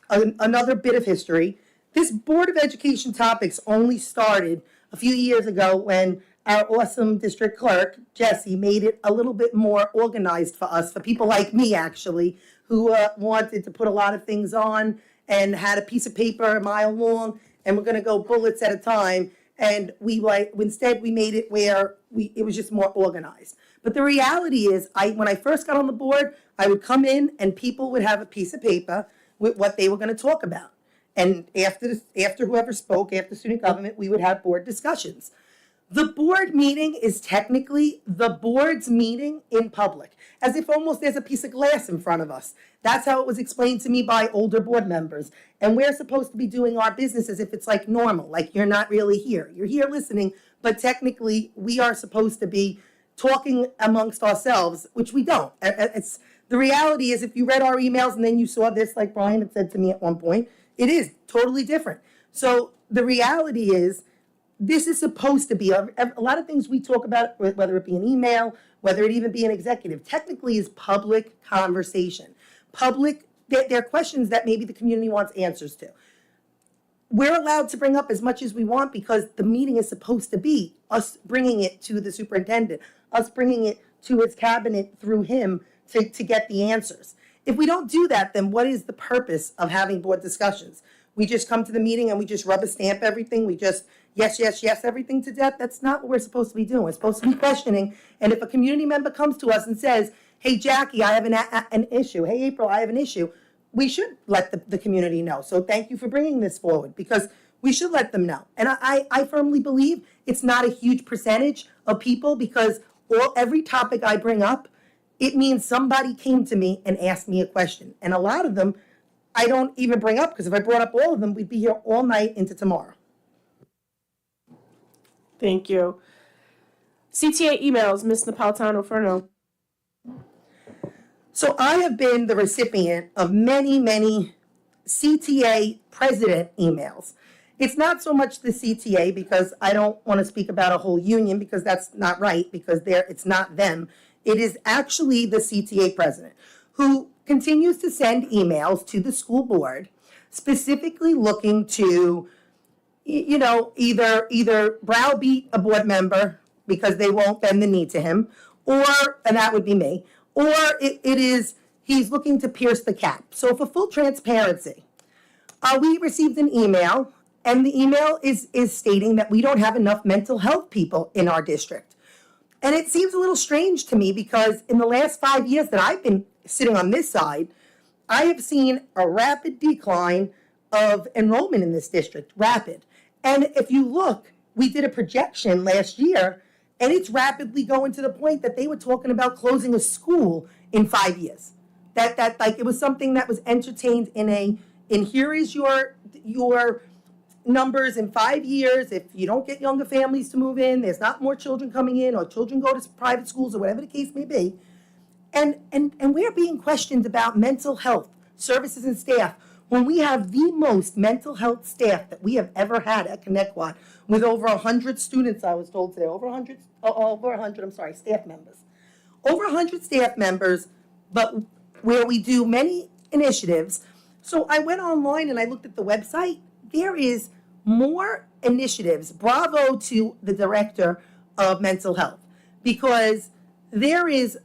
another bit of history. This Board of Education topics only started a few years ago when our awesome district clerk, Jesse, made it a little bit more organized for us, for people like me, actually, who wanted to put a lot of things on and had a piece of paper a mile long, and we're gonna go bullets at a time. And instead we made it where it was just more organized. But the reality is, when I first got on the board, I would come in and people would have a piece of paper with what they were gonna talk about. And after whoever spoke, after student government, we would have board discussions. The board meeting is technically the board's meeting in public, as if almost there's a piece of glass in front of us. That's how it was explained to me by older board members. And we're supposed to be doing our business as if it's like normal, like you're not really here. You're here listening, but technically we are supposed to be talking amongst ourselves, which we don't. The reality is, if you read our emails and then you saw this, like Brian had said to me at one point, it is totally different. So the reality is, this is supposed to be, a lot of things we talk about, whether it be an email, whether it even be an executive, technically is public conversation. There are questions that maybe the community wants answers to. We're allowed to bring up as much as we want because the meeting is supposed to be us bringing it to the superintendent, us bringing it to his cabinet through him to get the answers. If we don't do that, then what is the purpose of having board discussions? We just come to the meeting and we just rubber stamp everything. We just yes, everything to death. That's not what we're supposed to be doing. We're supposed to be questioning. And if a community member comes to us and says, hey, Jackie, I have an issue. Hey, April, I have an issue. We should let the community know. So thank you for bringing this forward, because we should let them know. And I firmly believe it's not a huge percentage of people, because every topic I bring up, it means somebody came to me and asked me a question. And a lot of them I don't even bring up, because if I brought up all of them, we'd be here all night into tomorrow. Thank you. CTA emails, Ms. Napolitano-Furno. So I have been the recipient of many, many CTA president emails. It's not so much the CTA, because I don't want to speak about a whole union, because that's not right, because it's not them. It is actually the CTA president, who continues to send emails to the school board, specifically looking to, either browbeat a board member because they won't bend the knee to him, and that would be me, or he's looking to pierce the cap. So for full transparency, we received an email, and the email is stating that we don't have enough mental health people in our district. And it seems a little strange to me, because in the last 5 years that I've been sitting on this side, I have seen a rapid decline of enrollment in this district, rapid. And if you look, we did a projection last year, and it's rapidly going to the point that they were talking about closing a school in 5 years. That it was something that was entertained in here is your numbers in 5 years. If you don't get younger families to move in, there's not more children coming in, or children go to private schools, or whatever the case may be. And we're being questioned about mental health services and staff, when we have the most mental health staff that we have ever had at Connecticut, with over 100 students, I was told today, over 100, staff members. Over 100 staff members, but where we do many initiatives. So I went online and I looked at the website. There is more initiatives. Bravo to the director of mental health, because there is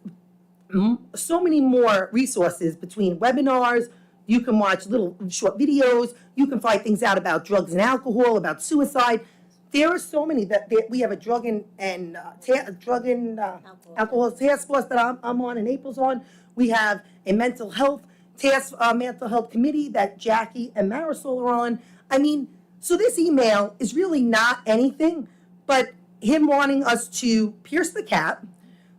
so many more resources between webinars. You can watch little short videos. You can find things out about drugs and alcohol, about suicide. There are so many that we have a drug and alcohol task force that I'm on and April's on. We have a mental health committee that Jackie and Marisol are on. I mean, so this email is really not anything but him wanting us to pierce the cap,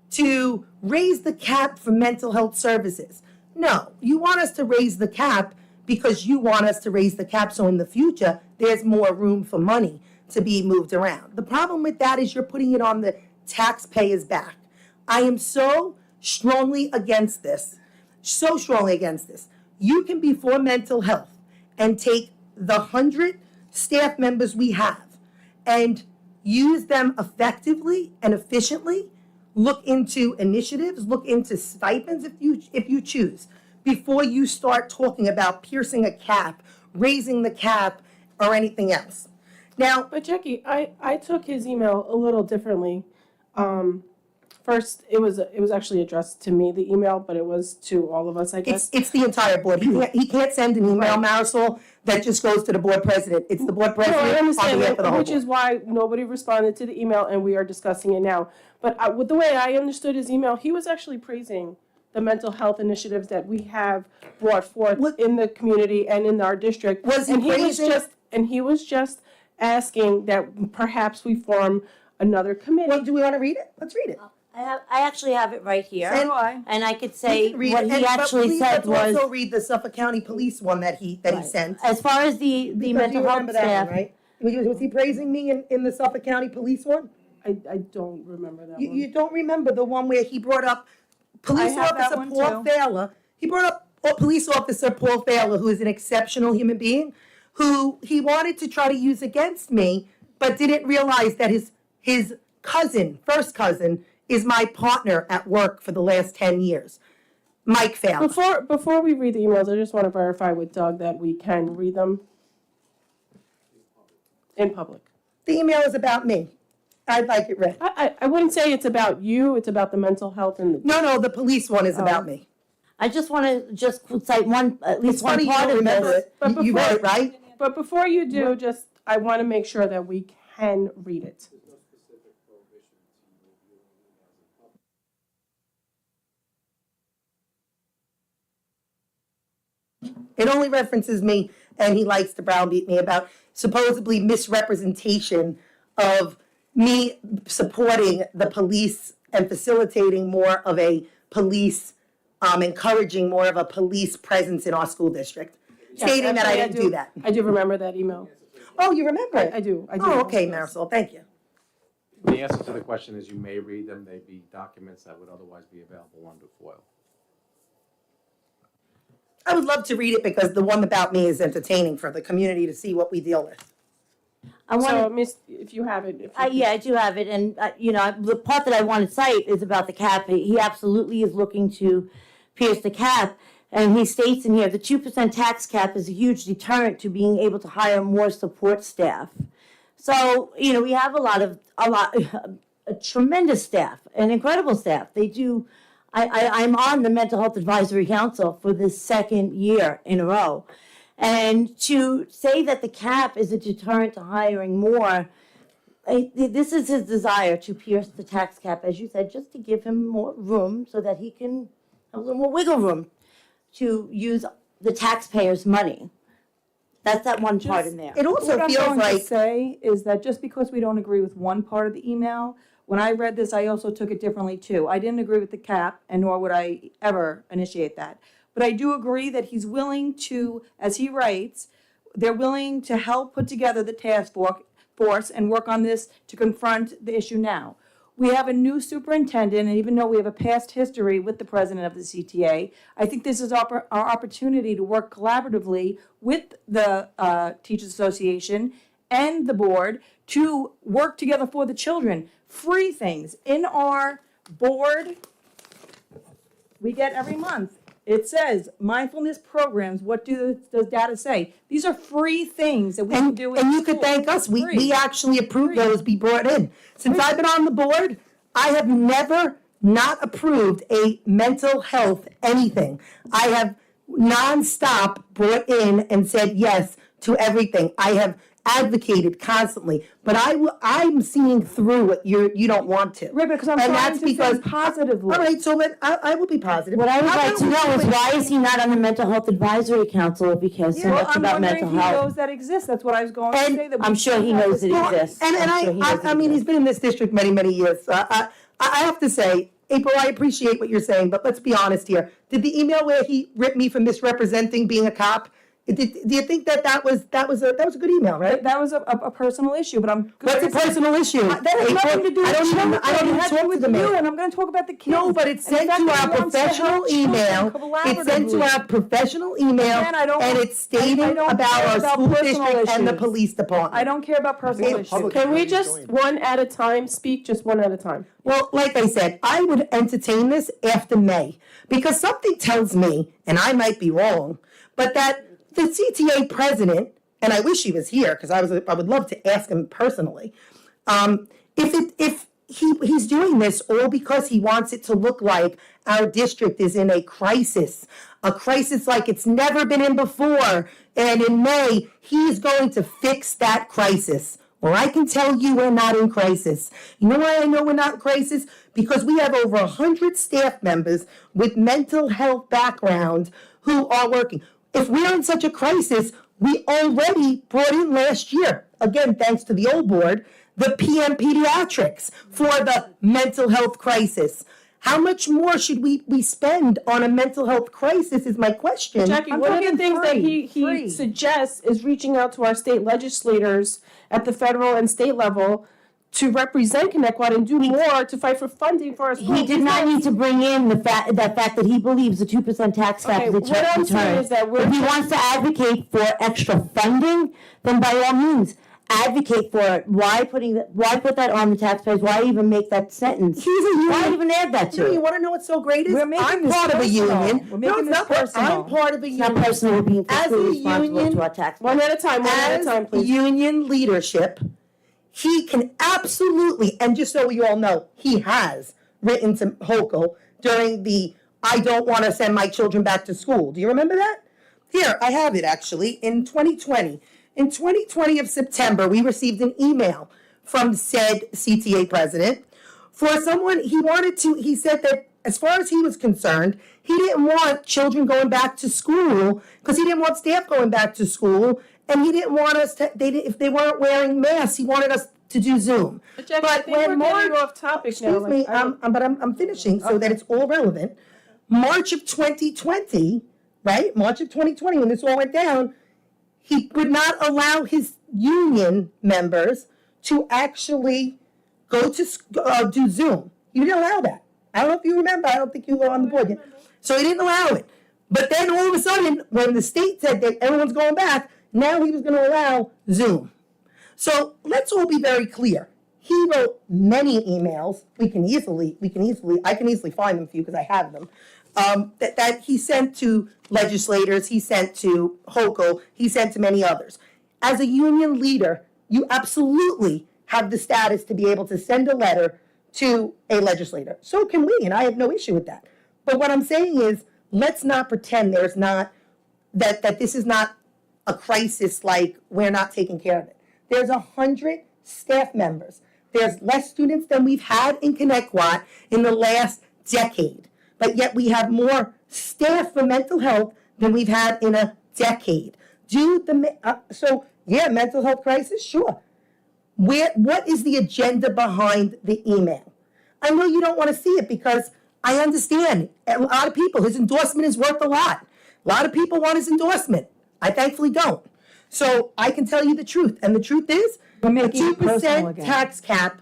to raise the cap for mental health services. No, you want us to raise the cap because you want us to raise the cap so in the future there's more room for money to be moved around. The problem with that is you're putting it on the taxpayer's back. I am so strongly against this, so strongly against this. You can be for mental health and take the 100 staff members we have and use them effectively and efficiently. Look into initiatives, look into stipends if you choose, before you start talking about piercing a cap, raising the cap, or anything else. Now, But Jackie, I took his email a little differently. First, it was actually addressed to me, the email, but it was to all of us, I guess. it's the entire board. He can't send an email, Marisol, that just goes to the board president. It's the board No, I president on understand behalf of the that, whole which board. is why nobody responded to the email, and we are discussing it now. But with the way I understood his email, he was actually praising the mental health initiatives that we have brought forth in the community and in our district. Was he praising- And he was just asking that perhaps we form another committee. Well, do we want to read it? Let's read it. I actually have it right here. So do I. And I could We say can read what it, he but actually please said was. let's also read the Suffolk County Police one that he sent. As far as the Because mental you health remember that staff. one, right? Was he praising me in the Suffolk County Police one? I don't remember that You, one. you don't remember the one where he brought up Police I have that Officer one Paul too. Thaler? He brought up Police Officer Paul Thaler, who is an exceptional human being, who he wanted to try to use against me, but didn't realize that his cousin, first cousin, is my partner at work for the last 10 years. Mike Thaler. Before we read the emails, I just want to verify with Doug that we can read them in public. The email is about me. I'd like it read. I wouldn't say it's about you, it's about the mental health and the. No, the police one is about me. I just want to just cite at least It's one funny you part don't of remember this. it. But You read it, right? But before you do, I want to make sure that we can read it. It only references me, and he likes to browbeat me about supposedly misrepresentation of me supporting the police and facilitating more of a police, encouraging more of a police presence in our school district, stating that I Actually, didn't do that. I do remember that email. Oh, you remember it? I do. Oh, okay, Marisol, thank you. The answer to the question is you may read them, they'd be documents that would otherwise be available under FOIL. I would love to read it because the one about me is entertaining for the community to see what we deal with. I want So, to. Miss, if you have it. If you Yeah, I do have it, and the part that I want to cite is about the cap. He absolutely is looking to pierce the cap, and he states in here the 2% tax cap is a huge deterrent to being able to hire more support staff. So we have a tremendous staff, an incredible staff. They do. I'm on the Mental Health Advisory Council for the second year in a row. And to say that the cap is a deterrent to hiring more, this is his desire to pierce the tax cap, as you said, just to give him more room so that he can have a little more wiggle room to use the taxpayers' money. That's that one part in there. It also What I'm feels going to like, say is that just because we don't agree with one part of the email, when I read this, I also took it differently too. I didn't agree with the cap, and nor would I ever initiate that. But I do agree that he's willing to, as he writes, they're willing to help put together the task force and work on this to confront the issue now. We have a new superintendent, and even though we have a past history with the president of the CTA, I think this is our opportunity to work collaboratively with the Teachers Association and the board to work together for the children. Free things in our board we get every month. It says mindfulness programs. What does data say? These are free things that we can do. and you could thank us. We actually approved those be brought in. Since I've been on the board, I have never not approved a mental health anything. I have nonstop brought in and said yes to everything. I have advocated constantly, but I'm seeing through what you don't want to. Right, because I'm And trying that's to because think positively. All right, so then I will be positive. What I would How like about to we know is do it? why is he not on the Mental Health Advisory Council if he cares so Well, much I'm about wondering mental if he health? knows that exists. That's what I was going to And say. That we I'm sure he have knows this- it Well, exists. And I'm sure he knows it I mean, he's exists. been in this district many years. So I have to say, April, I appreciate what you're saying, but let's be honest here. Did the email where he ripped me for misrepresenting being a cop? Do you think that was a good email, right? That was a personal issue, but I'm. What's a personal issue? That has April? nothing to do with I don't you. even It had to talk do to with the you, man. and I'm going to talk about the kids. No, but it's And the sent fact to that he our wants to help professional children email. It's sent to collaboratively. our professional email, Again, I don't and want- it's stating I don't about care our about school personal district and the issues. police department. I don't care about personal issues. Can we just one at a time speak, just one at a time? Well, like I said, I would entertain this after May because something tells me, and I might be wrong, but that the CTA president and I wish he was here because I would love to ask him personally. If he's doing this all because he wants it to look like our district is in a crisis like it's never been in before, and in May he's going to fix that crisis. Well, I can tell you we're not in crisis. You know why I know we're not in crisis? Because we have over 100 staff members with mental health background who are working. If we're in such a crisis, we already brought in last year, again, thanks to the old board, the PM Pediatrics for the mental health crisis. How much more should we spend on a mental health crisis is my question. Jackie, one of the things that he suggests is reaching out to our state legislators at the federal and state level to represent Connecticut and do more to fight for funding for our schools. He did not need to bring in the fact that he believes the 2% tax cap is a what I'm saying is that if he wants to advocate for extra funding, then by all means, advocate for it. Why put that on the taxpayers? Why even make that sentence? He's a union. Why even add that to You it? want to know what's so great is We're making I'm this part of a personal. union. We're making this personal. I'm part of a It's not union. personal. We're being As a fiscally responsible union, to our taxpayers. One at a time, As union leadership, he can absolutely, and just so you all know, he has written to Hochul during the I don't want to send my children back to school. Do you remember that? Here, I have it actually, in 2020. In 2020 of September, we received an email from said CTA president for someone he said that as far as he was concerned, he didn't want children going back to school because he didn't want staff going back to school, and he didn't want us to, if they weren't wearing masks, he wanted us to do Zoom. But Jackie, I think we're getting off topic now. Excuse me, I'm finishing so that it's all relevant. March of 2020, right? March of 2020, when this all went down, he would not allow his union members to actually go to do Zoom. He didn't allow that. I don't know if you remember. I don't think you were on the board yet. So he didn't allow it. But then all of a sudden, when the state said that everyone's going back, now he was going to allow Zoom. So let's all be very clear. He wrote many emails. I can easily find them for you because I have them. That he sent to legislators, he sent to Hochul, he sent to many others. As a union leader, you absolutely have the status to be able to send a letter to a legislator. So can we, and I have no issue with that. But what I'm saying is, let's not pretend there's not, that this is not a crisis like we're not taking care of it. There's 100 staff members. There's less students than we've had in Connecticut in the last decade. But yet we have more staff for mental health than we've had in a decade. Mental health crisis, sure. What is the agenda behind the email? I know you don't want to see it because I understand a lot of people, his endorsement is worth a lot. A lot of people want his endorsement. I thankfully don't. So I can tell you the truth. And the truth is, a 2% tax cap,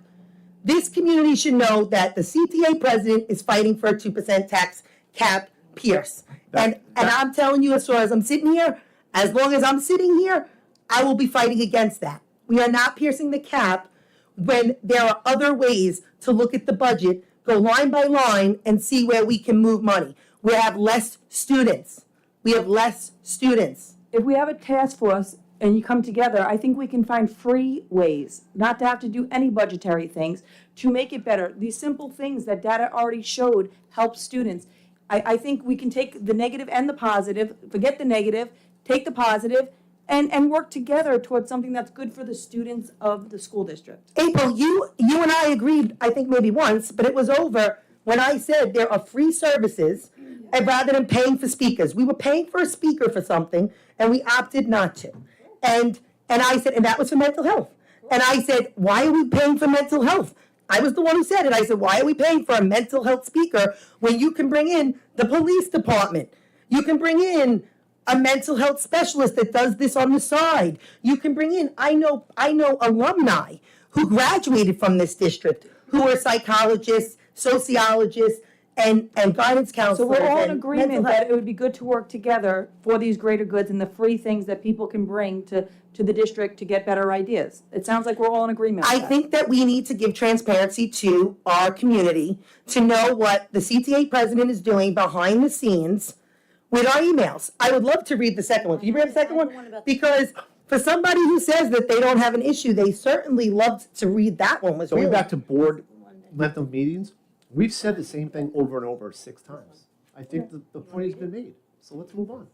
this community should know that the CTA president is fighting for a 2% tax cap, Pierce. And I'm telling you, as far as I'm sitting here, as long as I'm sitting here, I will be fighting against that. We are not piercing the cap when there are other ways to look at the budget, go line by line, and see where we can move money. We have less students. If we have a task force and you come together, I think we can find free ways, not to have to do any budgetary things, to make it better. These simple things that data already showed help students. I think we can take the negative and the positive, forget the negative, take the positive, and work together towards something that's good for the students of the school district. April, you and I agreed, I think maybe once, but it was over when I said there are free services rather than paying for speakers. We were paying for a speaker for something, and we opted not to. And I said, and that was for mental health. And I said, why are we paying for mental health? I was the one who said it. I said, why are we paying for a mental health speaker when you can bring in the police department? You can bring in a mental health specialist that does this on the side. You can bring in, I know alumni who graduated from this district who are psychologists, sociologists, and guidance So counselors. we're all in and agreement mental that health. it would be good to work together for these greater goods and the free things that people can bring to the district to get better ideas. It sounds like we're all in agreement with I that. think that we need to give transparency to our community to know what the CTA president is doing behind the scenes with our emails. I would love to read the second one. Can you read the second one? Because For somebody who says that they don't have an issue, they certainly loved to read that one. Was Going really back to board length of meetings, we've said the same thing over and over 6 times. I think the point has been made, so let's move on.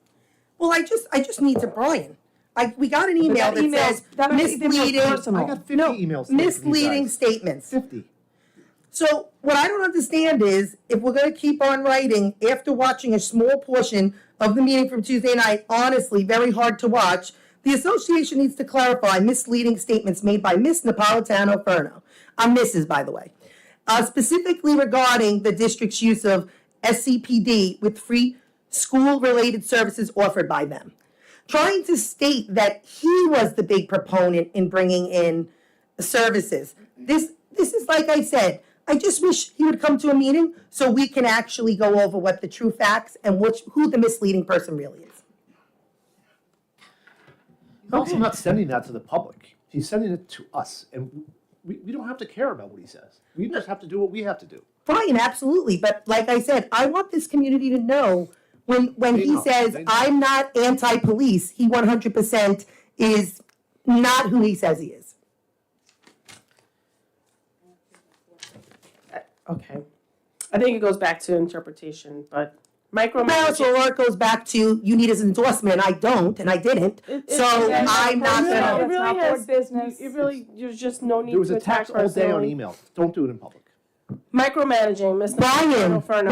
well. I just need to Brian. We got an email that that email- says that makes it more misleading. personal. I got 50 No, emails today from you misleading guys. statements. 50. So what I don't understand is if we're going to keep on writing after watching a small portion of the meeting from Tuesday night, honestly, very hard to watch. The association needs to clarify misleading statements made by Miss Napolitano Ferno. I'm Mrs., by the way. Specifically regarding the district's use of SCPD with free school-related services offered by them. Trying to state that he was the big proponent in bringing in services. This is like I said, I just wish he would come to a meeting so we can actually go over what the true facts and who the misleading person really is. He's also not sending that to the public. He's sending it to us, and we don't have to care about what he says. We just have to do what we have to do. Brian, absolutely, but like I said, I want this community to know when They he know, says, they know. I'm not anti-police, he 100% is not who he says he is. Okay. I think it goes back to interpretation, but Maris micromanaging. O'Rourke goes back to, you need his endorsement, I don't, and I didn't, so I'm not It gonna. really not has, board business. it really, there's just no need There was to attack attacks all day on personally. email. Don't do it in public. Micromanaging, Mr. Brian, Ferno.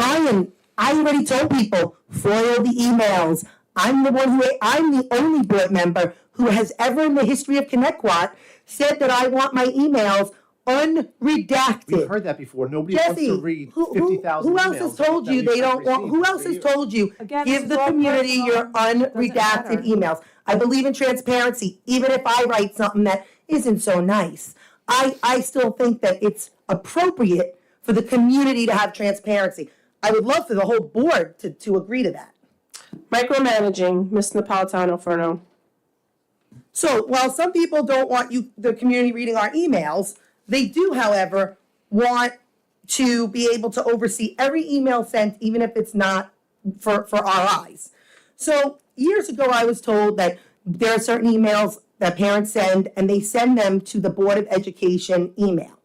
I already told people, foil the emails. I'm the only board member who has ever in the history of Connecticut said that I want my emails unredacted. We've heard that before. Nobody wants Jesse, to read who 50,000 else emails has told that you we they haven't don't want, who received else for has years. told you, Again, give this the is all community personal. your Doesn't matter. unredacted emails? I believe in transparency, even if I write something that isn't so nice. I still think that it's appropriate for the community to have transparency. I would love for the whole board to agree to that. Micromanaging, Ms. Napolitano Ferno. So while some people don't want the community reading our emails, they do, however, want to be able to oversee every email sent, even if it's not for our eyes. So years ago, I was told that there are certain emails that parents send, and they send them to the Board of Education email.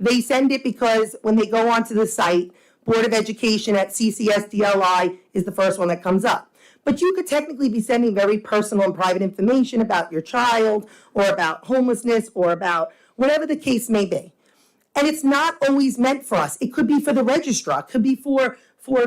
They send it because when they go onto the site, Board of Education at CCSDLI is the first one that comes up. But you could technically be sending very personal and private information about your child or about homelessness or about whatever the case may be. And it's not always meant for us. It could be for the registrar, it could be for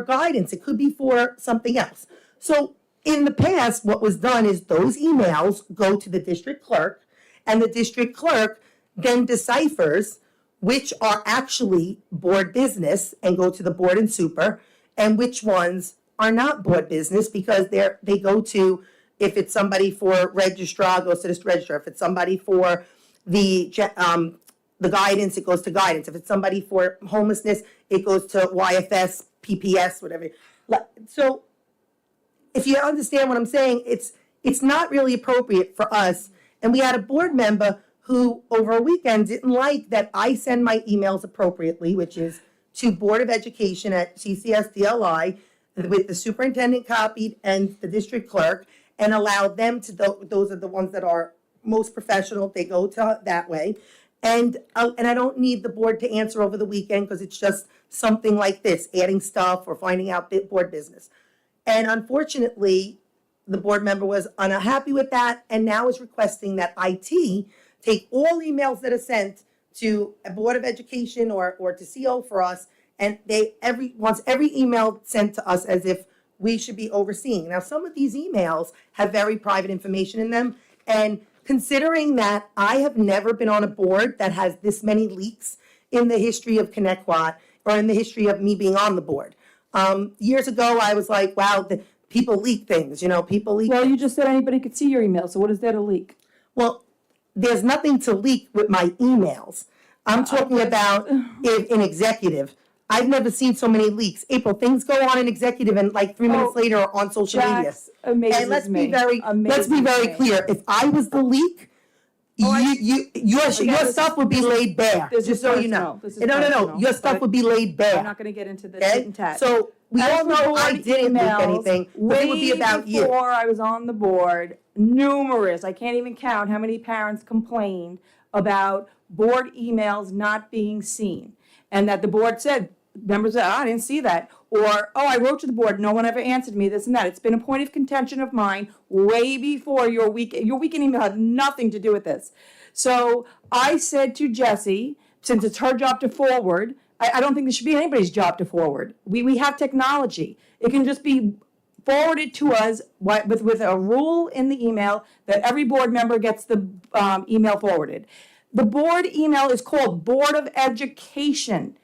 guidance, it could be for something else. So in the past, what was done is those emails go to the district clerk, and the district clerk then deciphers which are actually board business and go to the board and super, and which ones are not board business because they go to, if it's somebody for registrar, goes to this registrar. If it's somebody for the guidance, it goes to guidance. If it's somebody for homelessness, it goes to YFS, PPS, whatever. So if you understand what I'm saying, it's not really appropriate for us. And we had a board member who over a weekend didn't like that I send my emails appropriately, which is to Board of Education at CCSDLI with the superintendent copied and the district clerk, and allowed them to, those are the ones that are most professional, they go to that way. And I don't need the board to answer over the weekend because it's just something like this, adding stuff or finding out board business. And unfortunately, the board member was unhappy with that and now is requesting that IT take all emails that are sent to a Board of Education or to CO for us, and wants every email sent to us as if we should be overseeing. Now, some of these emails have very private information in them, and considering that I have never been on a board that has this many leaks in the history of Connecticut or in the history of me being on the board. Years ago, I was like, wow, people leak things, people leak. Well, you just said anybody could see your email, so what is there to leak? Well, there's nothing to leak with my emails. I'm talking about in executive. I've never seen so many leaks. April, things go on in executive and like 3 minutes later are on social media. Jax amazes And let's me. be very Amazes clear. me. If I was the leak, Your stuff would be laid bare, This is just so you know. personal. This is No, personal, your stuff but would be laid I'm bare, not gonna get into the okay? tit and tat. So, we As all for know I board didn't leak emails, anything, but it would be way about you. Before I was on the board, numerous, I can't even count how many parents complained about board emails not being seen. And that the board said, members said, I didn't see that. Or, I wrote to the board, no one ever answered me, this and that. It's been a point of contention of mine way before your weekend email had nothing to do with this. So I said to Jessie, since it's her job to forward, I don't think this should be anybody's job to forward. We have technology. It can just be forwarded to us with a rule in the email that every board member gets the email forwarded. The board email is called Board of Education.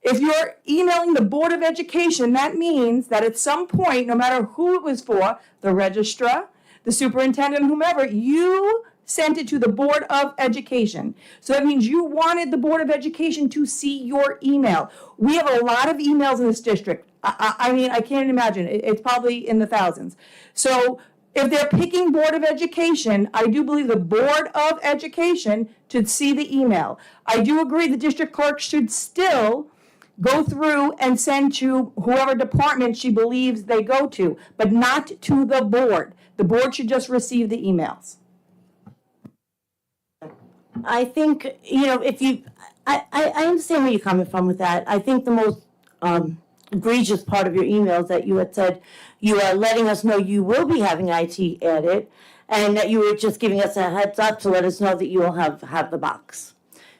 If you're emailing the Board of Education, that means that at some point, no matter who it was for, the registrar, the superintendent, whomever, you sent it to the Board of Education. So that means you wanted the Board of Education to see your email. We have a lot of emails in this district. I mean, I can't imagine. It's probably in the thousands. So if they're picking Board of Education, I do believe the Board of Education should see the email. I do agree the district clerk should still go through and send to whoever department she believes they go to, but not to the board. The board should just receive the emails. I think, if you, I understand where you're coming from with that. I think the most egregious part of your email is that you had said you are letting us know you will be having IT added, and that you were just giving us a heads up to let us know that you will have the box.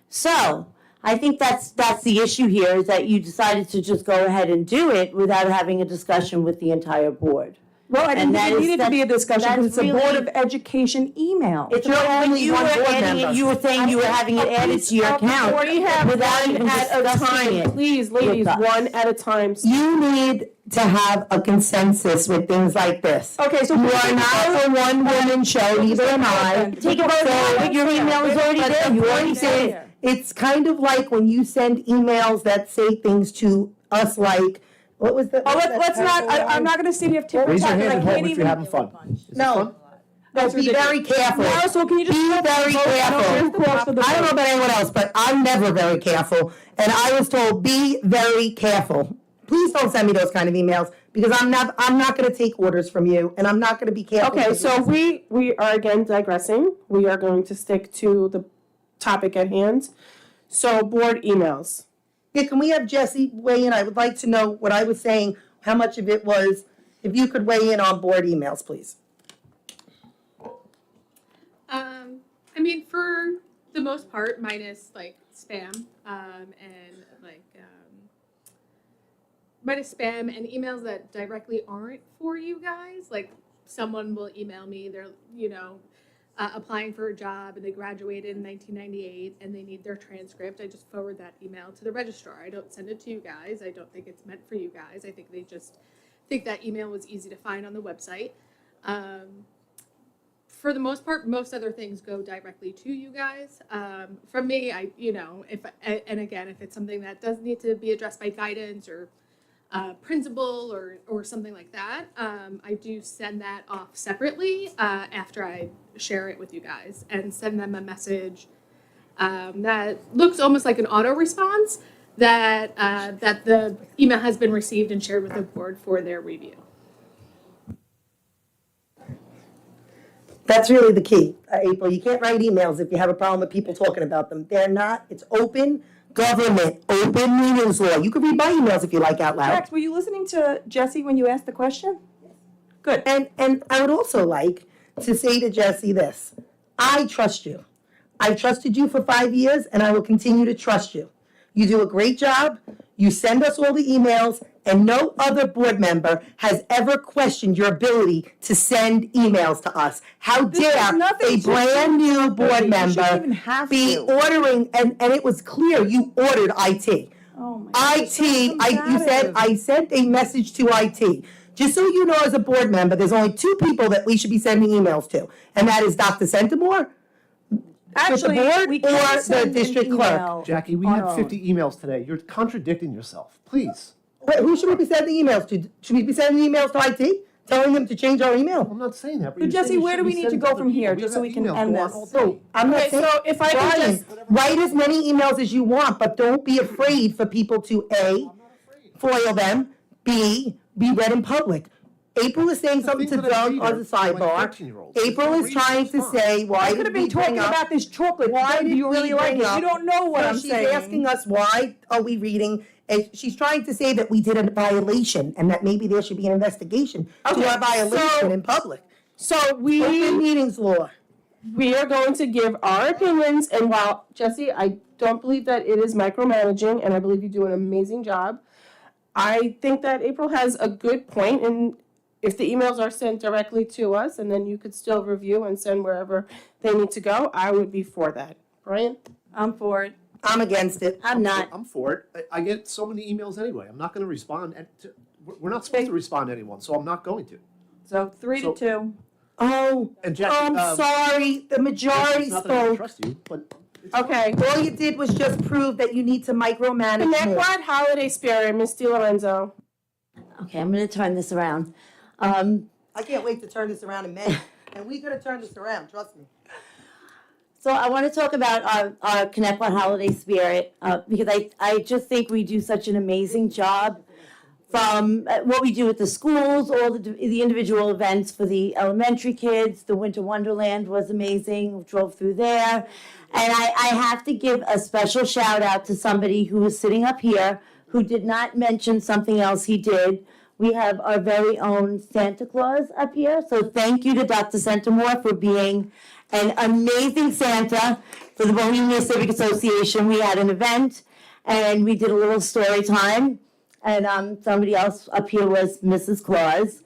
So, I think that's the issue here, is that you decided to just go ahead and do it without having a discussion with the entire board. Well, I didn't And think it needed to be a discussion because it's a Board really- of Education email. It's You're only you one were board adding member. it, you were saying you were having it added to your account We have without one even at a discussing time. it. Please, ladies, us. one at a time. You need to have a consensus with things like this. Okay, so You are not a one-woman show, neither am I. Take a vote now, but your email is already there, you already said it. It's kind of like when you send emails that say things to us like, what was the? Let's not, I'm not gonna sit here tit for Raise your tat, hand I at home can't if you're even. having fun. Is this No. fun? That's Be very careful. Marisol, can you just? Be very careful. I don't know about anyone else, but I'm never very careful. And I was told, be very careful. Please don't send me those kind of emails because I'm not gonna take orders from you and I'm not gonna be careful. Okay, so we are again digressing. We are going to stick to the topic at hand. So board emails. Yeah, can we have Jesse weigh in? I would like to know what I was saying, how much of it was, if you could weigh in on board emails, please. I mean, for the most part, minus like spam, and like minus spam and emails that directly aren't for you guys. Like someone will email me, they're applying for a job and they graduated in 1998 and they need their transcript. I just forward that email to the registrar. I don't send it to you guys. I don't think it's meant for you guys. I think they just think that email was easy to find on the website. For the most part, most other things go directly to you guys. From me, if it's something that does need to be addressed by guidance or principal or something like that, I do send that off separately after I share it with you guys and send them a message that looks almost like an auto response that the email has been received and shared with the board for their review. That's really the key, April. You can't write emails if you have a problem with people talking about them. They're not, it's open government, open meetings law. You can read my emails if you like out loud. Rex, were you listening to Jesse when you asked the question? Good. And I would also like to say to Jesse this. I trust you. I've trusted you for 5 years and I will continue to trust you. You do a great job. You send us all the emails and no other board member has ever questioned your ability to send emails to us. How dare a brand new board member be ordering, and it was clear you ordered IT. Oh my God. IT, you said, I sent a message to IT. Just so you know, as a board member, there's only two people that we should be sending emails to, and that is Dr. Centimore, Actually, with the board, we or can the send an district clerk. email Jackie, we on had our 50 emails today. You're contradicting yourself. Please. Wait, who should we be sending emails to? Should we be sending emails to IT? telling them to change our email. I'm not saying that, but So you're saying Jesse, you where should do we be need to sending go the from here, people. just so we can Emails end go on this? all day. So I'm not Okay, saying, so if I could Brian, just, write as many emails as you want, but don't be afraid for people to A, foil them, B, be read in public. April is saying something to things that I Doug read on are the for, like, sidebar. 13-year-olds. There's April no is reason trying it's to fine. say, why I did could have we been talking bring up? about this chocolate. Why Doug, did you we really like bring it? up? You don't know what So I'm she's saying. asking us, why are we reading? And she's trying to say that we did a violation and that maybe there should be an investigation to Okay, our violation so- in public. so Open we meetings law. are going to give our opinions, and while, Jesse, I don't believe that it is micromanaging, and I believe you do an amazing job, I think that April has a good point, and if the emails are sent directly to us, and then you could still review and send wherever they need to go, I would be for that. Brian? I'm for it. I'm against it. I'm not. I'm for it. I get so many emails anyway. I'm not gonna respond. We're not supposed to respond to anyone, so I'm not going to. So 3-2. Oh, And Jackie, I'm sorry, the majority it's not that I don't spoke. trust you, but Okay. All you did was just prove that you need to micromanage more. Connect Holiday Spirit, Miss DiLorenzo. Okay, I'm gonna turn this around. I can't wait to turn this around in May. And we gotta turn this around, trust me. So I want to talk about our Connect One Holiday Spirit, because I just think we do such an amazing job from what we do at the schools, all the individual events for the elementary kids. The Winter Wonderland was amazing. We drove through there. And I have to give a special shout out to somebody who was sitting up here who did not mention something else he did. We have our very own Santa Claus up here. So thank you to Dr. Centimore for being an amazing Santa for the Bohemia Civic Association. We had an event and we did a little story time. And somebody else up here was Mrs. Claus.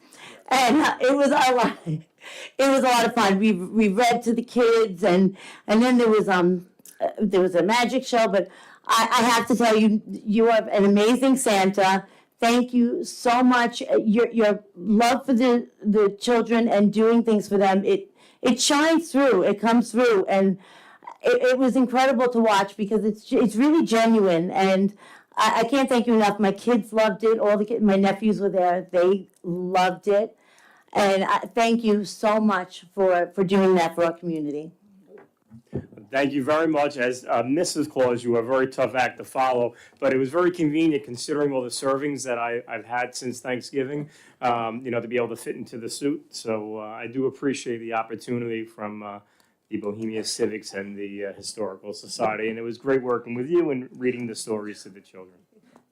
And it was a lot. It was a lot of fun. We read to the kids, and then there was a magic show. But I have to tell you, you are an amazing Santa. Thank you so much. Your love for the children and doing things for them, it shines through. It comes through, and it was incredible to watch because it's really genuine. And I can't thank you enough. My kids loved it. All the kids, my nephews were there. They loved it. And thank you so much for doing that for our community. Thank you very much. As Mrs. Claus, you are a very tough act to follow, but it was very convenient considering all the servings that I've had since Thanksgiving, to be able to fit into the suit. So I do appreciate the opportunity from the Bohemia Civics and the Historical Society, and it was great working with you and reading the stories to the children.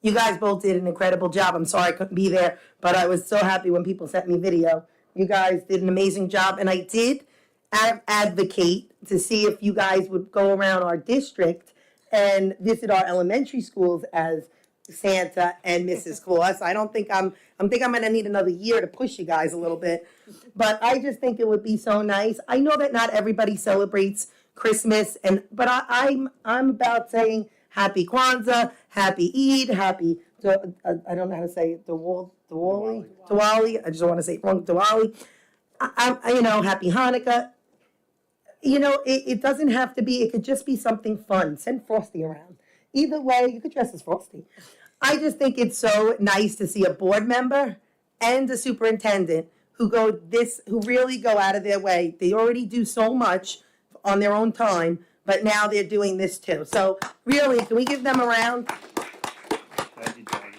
You guys both did an incredible job. I'm sorry I couldn't be there, but I was so happy when people sent me video. You guys did an amazing job, and I did advocate to see if you guys would go around our district and visit our elementary schools as Santa and Mrs. Claus. I think I'm gonna need another year to push you guys a little bit, but I just think it would be so nice. I know that not everybody celebrates Christmas, but I'm about saying Happy Kwanzaa, Happy Eid, Happy. I don't know how to say it. Diwali. I just want to say it wrong. Diwali. Happy Hanukkah. It doesn't have to be. It could just be something fun. Send Frosty around. Either way, you could dress as Frosty. I just think it's so nice to see a board member and a superintendent who really go out of their way. They already do so much on their own time, but now they're doing this too. So really, can we give them a round? Thank you, Jackie.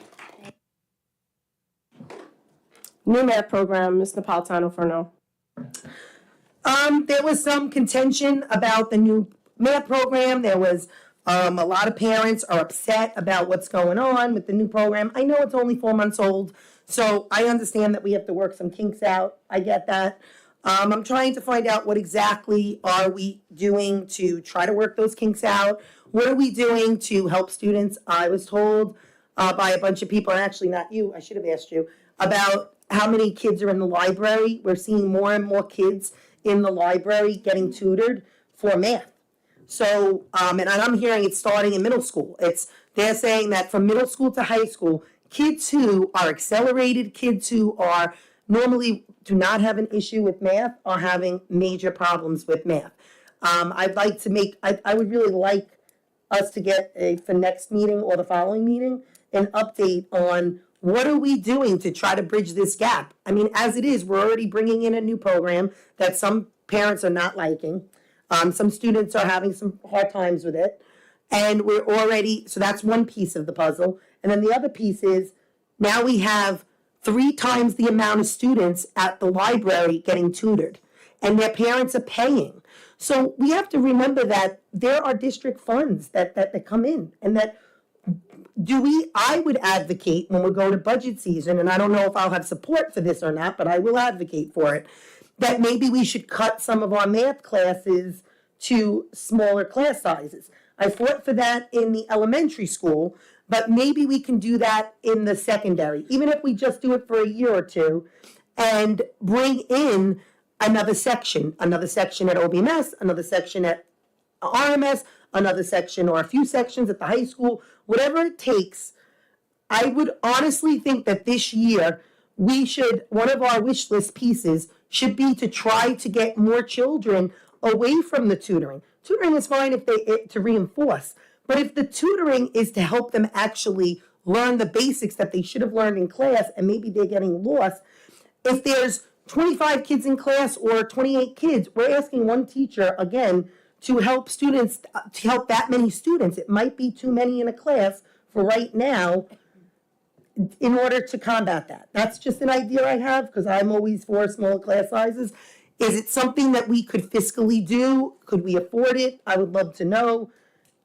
New math program, Ms. Napolitano Furno. There was some contention about the new math program. There was a lot of parents are upset about what's going on with the new program. I know it's only 4 months old, so I understand that we have to work some kinks out. I get that. I'm trying to find out what exactly are we doing to try to work those kinks out. What are we doing to help students? I was told by a bunch of people, and actually not you, I should have asked you, about how many kids are in the library. We're seeing more and more kids in the library getting tutored for math. So, and I'm hearing it's starting in middle school. They're saying that from middle school to high school, kids who are accelerated, kids who are normally do not have an issue with math are having major problems with math. I would really like us to get for next meeting or the following meeting, an update on What are we doing to try to bridge this gap? I mean, as it is, we're already bringing in a new program that some parents are not liking. Some students are having some hard times with it. And we're already, so that's one piece of the puzzle. And then the other piece is now we have 3 times the amount of students at the library getting tutored, and their parents are paying. So we have to remember that there are district funds that come in, and that I would advocate when we go to budget season, and I don't know if I'll have support for this or not, but I will advocate for it, that maybe we should cut some of our math classes to smaller class sizes. I fought for that in the elementary school, but maybe we can do that in the secondary, even if we just do it for a year or two, and bring in another section at OBMS, another section at RMS, another section or a few sections at the high school, whatever it takes. I would honestly think that this year one of our wish list pieces should be to try to get more children away from the tutoring. Tutoring is fine to reinforce, but if the tutoring is to help them actually learn the basics that they should have learned in class and maybe they're getting lost, if there's 25 kids in class or 28 kids, we're asking one teacher, again, to help that many students. It might be too many in a class for right now in order to combat that. That's just an idea I have because I'm always for small class sizes. Is it something that we could fiscally do? Could we afford it? I would love to know.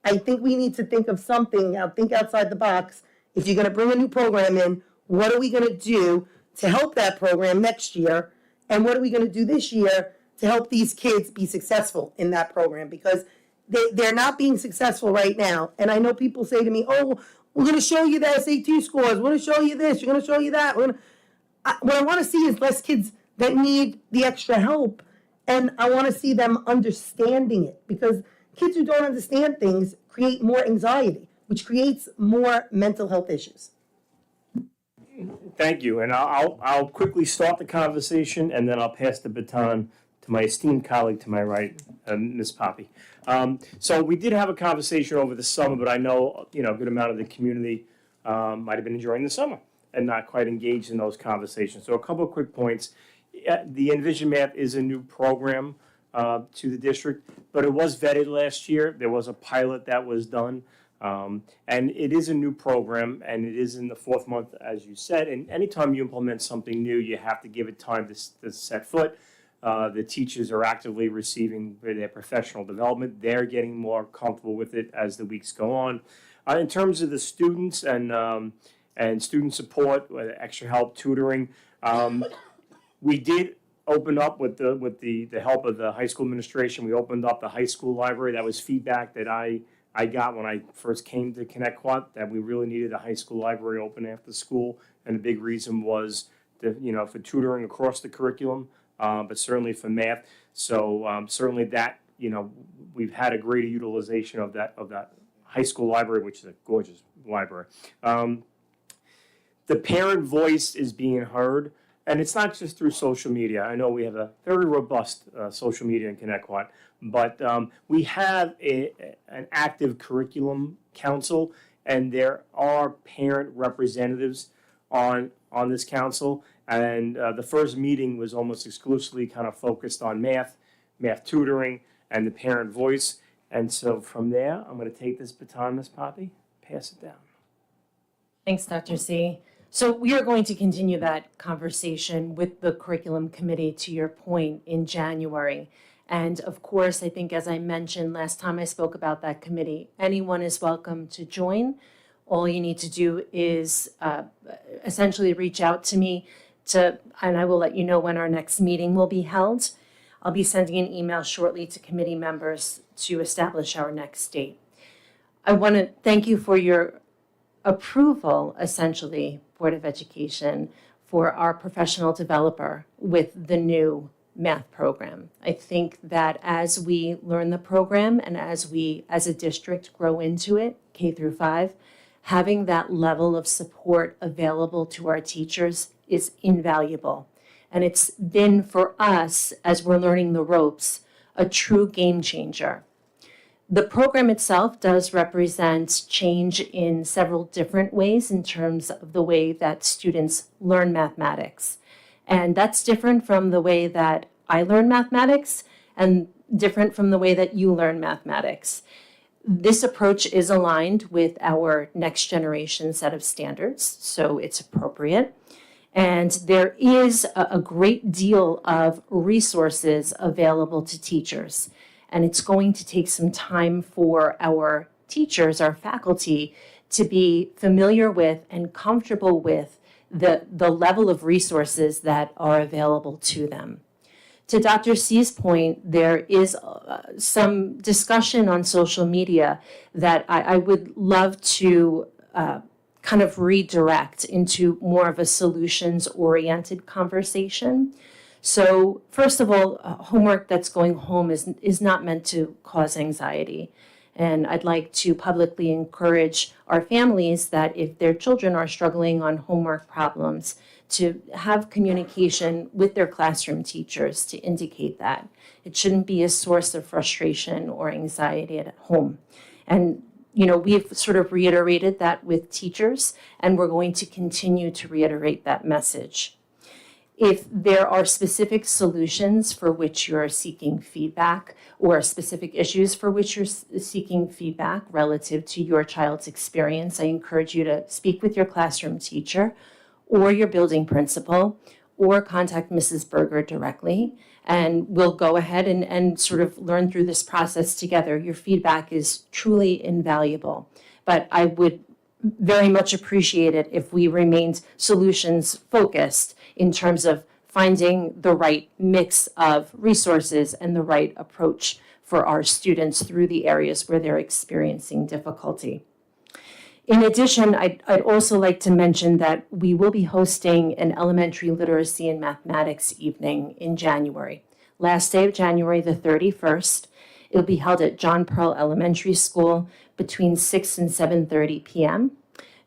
I think we need to think of something, think outside the box. If you're going to bring a new program in, what are we going to do to help that program next year? And what are we going to do this year to help these kids be successful in that program? Because they're not being successful right now. And I know people say to me, oh, we're going to show you the SAT scores. We're going to show you this. We're going to show you that. What I want to see is less kids that need the extra help. And I want to see them understanding it. Because kids who don't understand things create more anxiety, which creates more mental health issues. Thank you, and I'll quickly start the conversation, and then I'll pass the baton to my esteemed colleague to my right, Ms. Poppy. So we did have a conversation over the summer, but I know, a good amount of the community might have been enjoying the summer and not quite engaged in those conversations. So a couple of quick points. The Envision Math is a new program to the district, but it was vetted last year. There was a pilot that was done. And it is a new program, and it is in the 4th month, as you said. And anytime you implement something new, you have to give it time to set foot. The teachers are actively receiving their professional development. They're getting more comfortable with it as the weeks go on. In terms of the students and student support, extra help, tutoring, we did open up with the help of the high school administration. We opened up the high school library. That was feedback that I got when I first came to Connecticut, that we really needed a high school library open after school, and the big reason was for tutoring across the curriculum, but certainly for math. So certainly that we've had a greater utilization of that high school library, which is a gorgeous library. The parent voice is being heard, and it's not just through social media. I know we have a very robust social media in Connecticut, but we have an active curriculum council, and there are parent representatives on this council. And the first meeting was almost exclusively kind of focused on math tutoring, and the parent voice. And so from there, I'm going to take this baton, Ms. Poppy, pass it down. Thanks, Dr. C. So we are going to continue that conversation with the curriculum committee, to your point, in January. And of course, I think as I mentioned last time I spoke about that committee, anyone is welcome to join. All you need to do is essentially reach out to me and I will let you know when our next meeting will be held. I'll be sending an email shortly to committee members to establish our next date. I want to thank you for your approval, essentially, Board of Education, for our professional developer with the new math program. I think that as we learn the program and as we, as a district, grow into it, K through 5, having that level of support available to our teachers is invaluable. And it's been for us, as we're learning the ropes, a true game changer. The program itself does represent change in several different ways in terms of the way that students learn mathematics. And that's different from the way that I learn mathematics and different from the way that you learn mathematics. This approach is aligned with our next generation set of standards, so it's appropriate. And there is a great deal of resources available to teachers. And it's going to take some time for our teachers, our faculty, to be familiar with and comfortable with the level of resources that are available to them. To Dr. C's point, there is some discussion on social media that I would love to kind of redirect into more of a solutions-oriented conversation. So first of all, homework that's going home is not meant to cause anxiety. And I'd like to publicly encourage our families that if their children are struggling on homework problems, to have communication with their classroom teachers to indicate that. It shouldn't be a source of frustration or anxiety at home. And we've sort of reiterated that with teachers, and we're going to continue to reiterate that message. If there are specific solutions for which you're seeking feedback or specific issues for which you're seeking feedback relative to your child's experience, I encourage you to speak with your classroom teacher or your building principal, or contact Mrs. Berger directly, and we'll go ahead and sort of learn through this process together. Your feedback is truly invaluable, but I would very much appreciate it if we remained solutions focused in terms of finding the right mix of resources and the right approach for our students through the areas where they're experiencing difficulty. In addition, I'd also like to mention that we will be hosting an elementary literacy and mathematics evening in January. Last day of January, the 31st. It'll be held at John Pearl Elementary School between 6 and 7:30 p.m.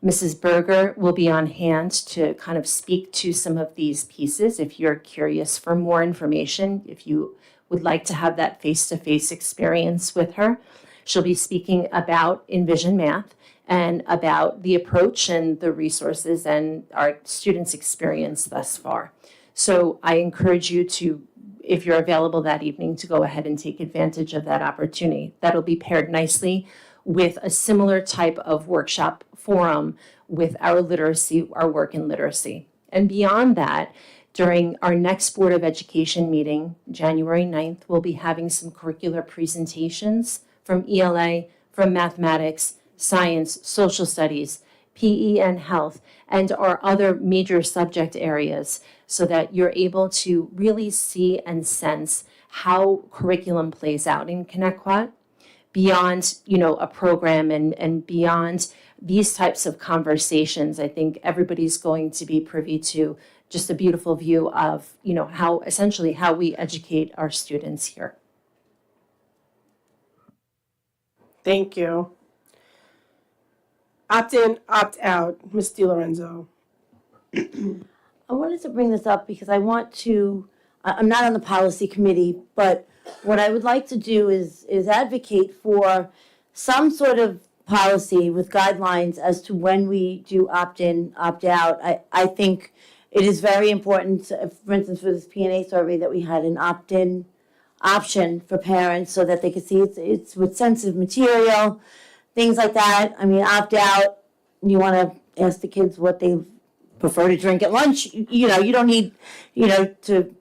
Mrs. Berger will be on hand to kind of speak to some of these pieces if you're curious for more information, if you would like to have that face-to-face experience with her. She'll be speaking about Envision Math and about the approach and the resources and our students' experience thus far. So I encourage you to, if you're available that evening, to go ahead and take advantage of that opportunity. That'll be paired nicely with a similar type of workshop forum with our work in literacy. And beyond that, during our next Board of Education meeting, January 9th, we'll be having some curricular presentations from ELA, from mathematics, science, social studies, PE and health, and our other major subject areas so that you're able to really see and sense how curriculum plays out in Connecticut beyond, a program and beyond these types of conversations. I think everybody's going to be privy to just a beautiful view of, how we educate our students here. Thank you. Opt in, opt out, Ms. DiLorenzo. I wanted to bring this up because I'm not on the policy committee, but what I would like to do is advocate for some sort of policy with guidelines as to when we do opt in, opt out. I think it is very important, for instance, for this P&A survey, that we had an opt-in option for parents so that they could see it's with sensitive material, things like that. I mean, opt out, you want to ask the kids what they prefer to drink at lunch. You don't need, to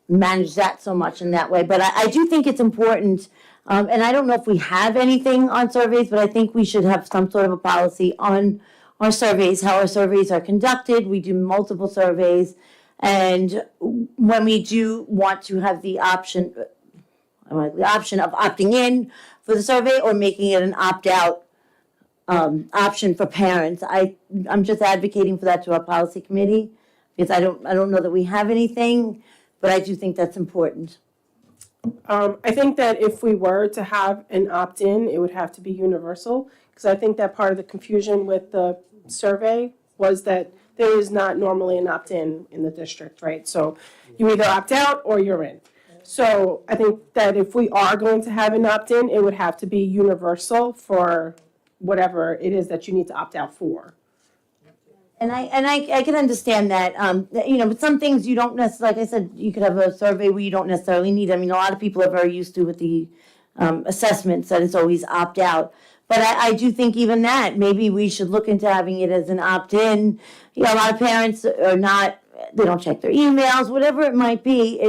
manage that so much in that way. But I do think it's important, and I don't know if we have anything on surveys, but I think we should have some sort of a policy on our surveys, how our surveys are conducted. We do multiple surveys, and when we do want to have the option of opting in for the survey or making it an opt-out option for parents. I'm just advocating for that to our policy committee because I don't know that we have anything, but I do think that's important. I think that if we were to have an opt-in, it would have to be universal, because I think that part of the confusion with the survey was that there is not normally an opt-in in the district, right? So you either opt out or you're in. So I think that if we are going to have an opt-in, it would have to be universal for whatever it is that you need to opt out for. And I can understand that, but some things you don't necessarily, like I said, you could have a survey where you don't necessarily need. I mean, a lot of people are very used to with the assessments that it's always opt out. But I do think even that, maybe we should look into having it as an opt-in. A lot of parents are not, they don't check their emails, whatever it might be.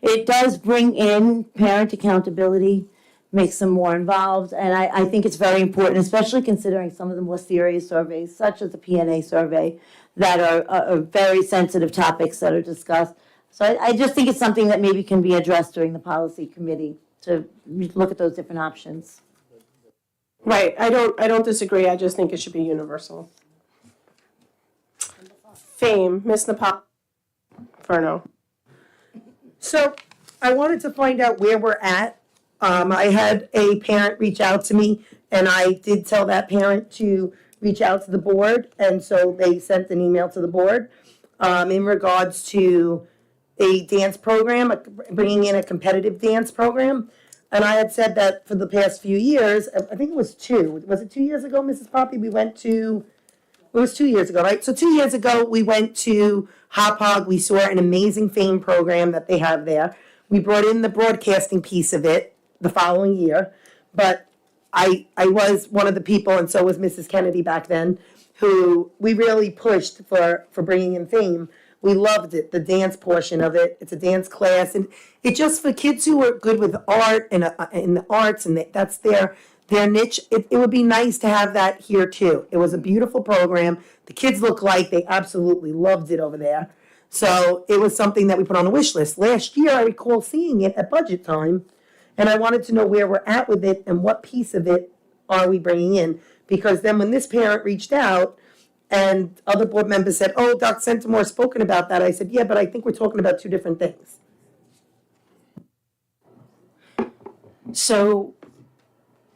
It does bring in parent accountability, makes them more involved, and I think it's very important, especially considering some of the more serious surveys, such as the PNA survey, that are very sensitive topics that are discussed. So I just think it's something that maybe can be addressed during the policy committee to look at those different options. Right, I don't disagree, I just think it should be universal. Fame, Ms. Napolitano. So I wanted to find out where we're at. I had a parent reach out to me, and I did tell that parent to reach out to the board, and so they sent an email to the board in regards to a dance program, bringing in a competitive dance program. And I had said that for the past few years, I think it was it 2 years ago, Mrs. Poppy, it was 2 years ago, right? So 2 years ago, we went to Hop Hog. We saw an amazing fame program that they have there. We brought in the broadcasting piece of it the following year. But I was one of the people, and so was Mrs. Kennedy back then, who we really pushed for bringing in fame. We loved it, the dance portion of it. It's a dance class. And it just for kids who are good with art and in the arts, and that's their niche, it would be nice to have that here too. It was a beautiful program. The kids look like they absolutely loved it over there. So it was something that we put on the wish list. Last year, I recall seeing it at budget time, and I wanted to know where we're at with it and what piece of it are we bringing in. Because then when this parent reached out and other board members said, oh, Dr. Centimore spoken about that, I said, yeah, but I think we're talking about two different things. So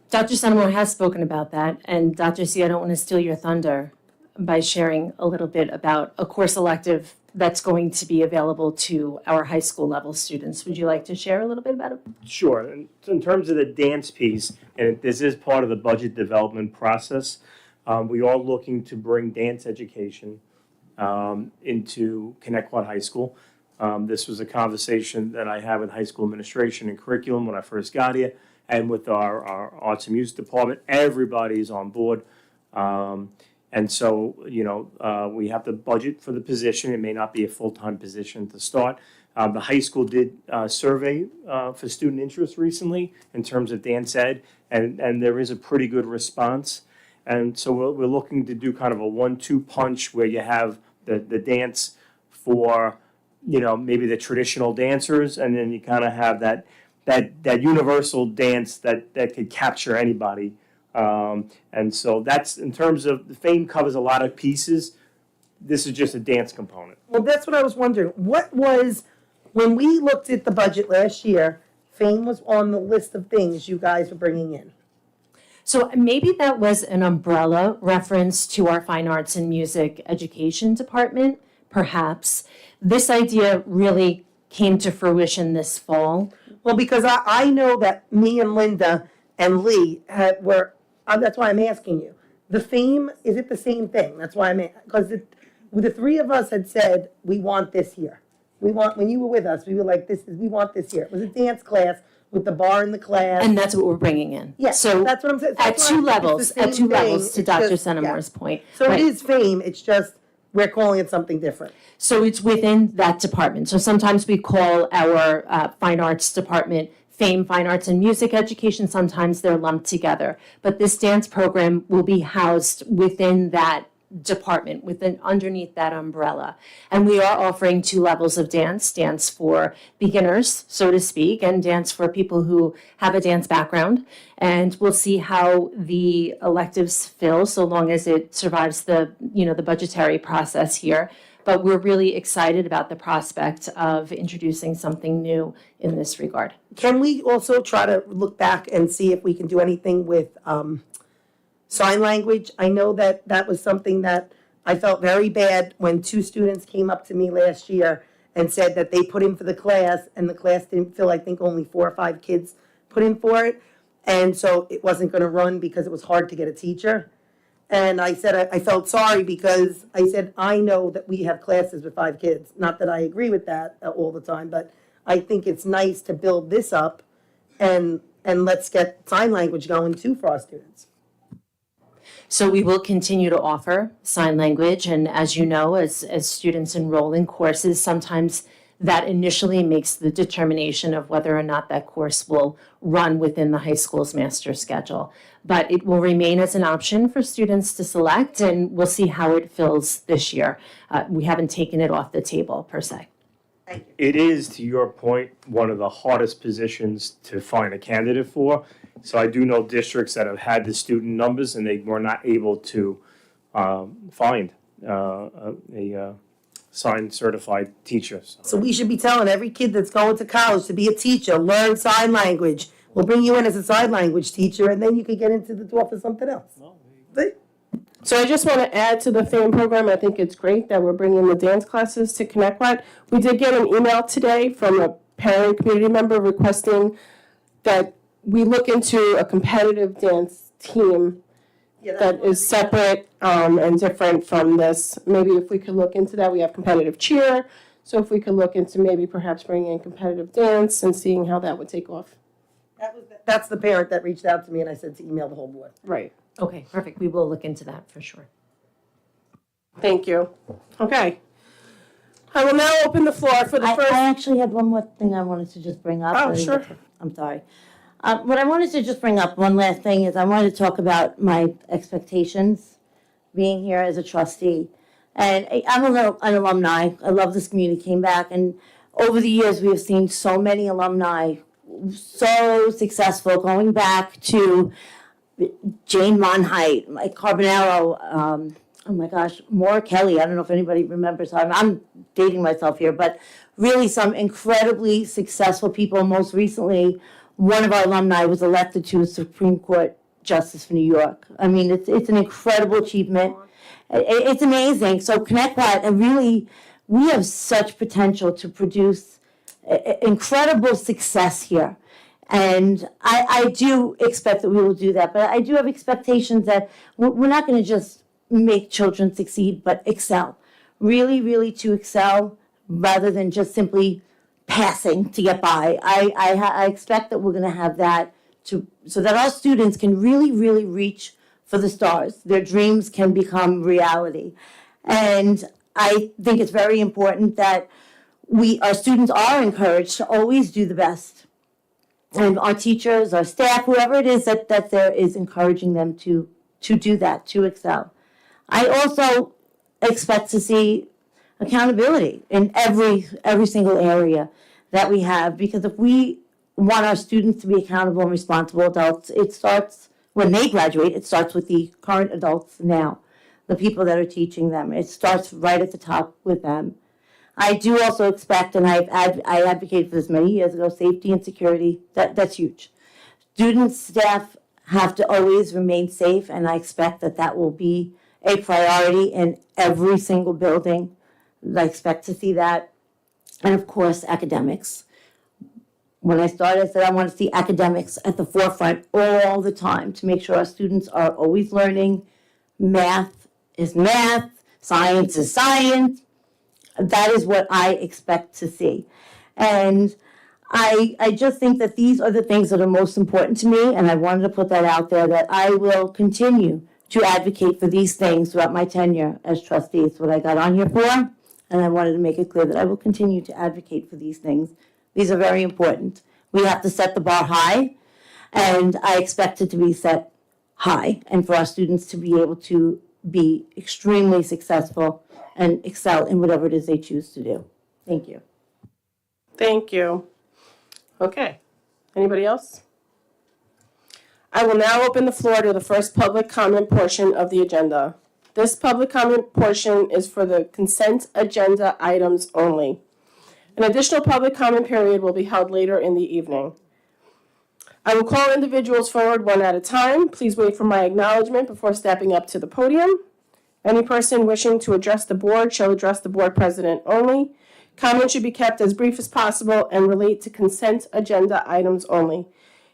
Dr. Centimore has spoken about that, and Dr. C, I don't want to steal your thunder by sharing a little bit about a course elective that's going to be available to our high school level students. Would you like to share a little bit about it? Sure. In terms of the dance piece, and this is part of the budget development process, we are looking to bring dance education into Connecticut High School. This was a conversation that I had with high school administration and curriculum when I first got here, and with our arts and music department. Everybody's on board. And so, we have to budget for the position. It may not be a full-time position to start. The high school did a survey for student interest recently in terms of dance ed, and there is a pretty good response. And so we're looking to do kind of a 1-2 punch where you have the dance for, maybe the traditional dancers, and then you kind of have that universal dance that could capture anybody. And so that's, in terms of, the fame covers a lot of pieces. This is just a dance component. Well, that's what I was wondering. What was, when we looked at the budget last year, fame was on the list of things you guys were bringing in. So maybe that was an umbrella reference to our fine arts and music education department, perhaps. This idea really came to fruition this fall. Well, because I know that me and Linda and Lee were, that's why I'm asking you. The fame, is it the same thing? That's why because the three of us had said, we want this here. When you were with us, we were like, we want this here. It was a dance class with the bar in the class. And that's what we're bringing in. Yes, So that's what I'm saying. at two levels, to It's Dr. just- Centimore's point. So Right. it is fame, it's just, we're calling it something different. So it's within that department. So sometimes we call our fine arts department Fame, Fine Arts and Music Education. Sometimes they're lumped together. But this dance program will be housed within that department, underneath that umbrella. And we are offering two levels of dance for beginners, so to speak, and dance for people who have a dance background. And we'll see how the electives fill, so long as it survives the budgetary process here. But we're really excited about the prospect of introducing something new in this regard. Can we also try to look back and see if we can do anything with sign language? I know that was something that I felt very bad when two students came up to me last year and said that they put in for the class and the class didn't fill, I think only 4 or 5 kids put in for it. And so it wasn't gonna run because it was hard to get a teacher. And I said, I felt sorry because I said, I know that we have classes with 5 kids. Not that I agree with that all the time, but I think it's nice to build this up and let's get sign language going too for our students. So we will continue to offer sign language, and as you know, as students enroll in courses, sometimes that initially makes the determination of whether or not that course will run within the high school's master schedule. But it will remain as an option for students to select, and we'll see how it fills this year. We haven't taken it off the table per se. It is, to your point, one of the hardest positions to find a candidate for. So I do know districts that have had the student numbers and they were not able to find a signed certified teacher. So we should be telling every kid that's going to college to be a teacher, learn sign language. We'll bring you in as a sign language teacher, and then you could get into the door for something else. So I just want to add to the FAM program, I think it's great that we're bringing the dance classes to Connecticut. We did get an email today from a parent community member requesting that we look into a competitive dance team that is separate and different from this. Maybe if we could look into that, we have competitive cheer. So if we could look into maybe perhaps bringing in competitive dance and seeing how that would take off. That's the parent that reached out to me and I said to email the whole board. Right. Okay, perfect. We will look into that for sure. Thank you. Okay. I will now open the floor for the I first. actually had one more thing I wanted to just bring up. Oh, sure. I'm sorry. What I wanted to just bring up, one last thing, is I wanted to talk about my expectations being here as a trustee. And I'm an alumni. I love this community, came back, and over the years, we have seen so many alumni so successful, going back to Jane Monheit, Mike Carbonaro, oh my gosh, Maura Kelly. I don't know if anybody remembers her. I'm dating myself here, but really some incredibly successful people. Most recently, one of our alumni was elected to a Supreme Court Justice for New York. I mean, it's an incredible achievement. It's amazing. So Connecticut, and really, we have such potential to produce incredible success here. And I do expect that we will do that, but I do have expectations that we're not going to just make children succeed, but excel. Really, really to excel rather than just simply passing to get by. I expect that we're going to have that so that our students can really, really reach for the stars. Their dreams can become reality. And I think it's very important that our students are encouraged to always do the best. And our teachers, our staff, whoever it is that there is encouraging them to do that, to excel. I also expect to see accountability in every single area that we have, because if we want our students to be accountable and responsible adults, it starts when they graduate. It starts with the current adults now, the people that are teaching them. It starts right at the top with them. I do also expect, and I advocated for this many years ago, safety and security. That's huge. Students, staff have to always remain safe, and I expect that will be a priority in every single building. I expect to see that. And of course, academics. When I started, I said I want to see academics at the forefront all the time to make sure our students are always learning. Math is math, science is science. That is what I expect to see. And I just think that these are the things that are most important to me, and I wanted to put that out there, that I will continue to advocate for these things throughout my tenure as trustee. It's what I got on here for, and I wanted to make it clear that I will continue to advocate for these things. These are very important. We have to set the bar high, and I expect it to be set high, and for our students to be able to be extremely successful and excel in whatever it is they choose to do. Thank you. Thank you. Okay. Anybody else? I will now open the floor to the first public comment portion of the agenda. This public comment portion is for the consent agenda items only. An additional public comment period will be held later in the evening. I will call individuals forward one at a time. Please wait for my acknowledgement before stepping up to the podium. Any person wishing to address the board shall address the board president only. Comments should be kept as brief as possible and relate to consent agenda items only.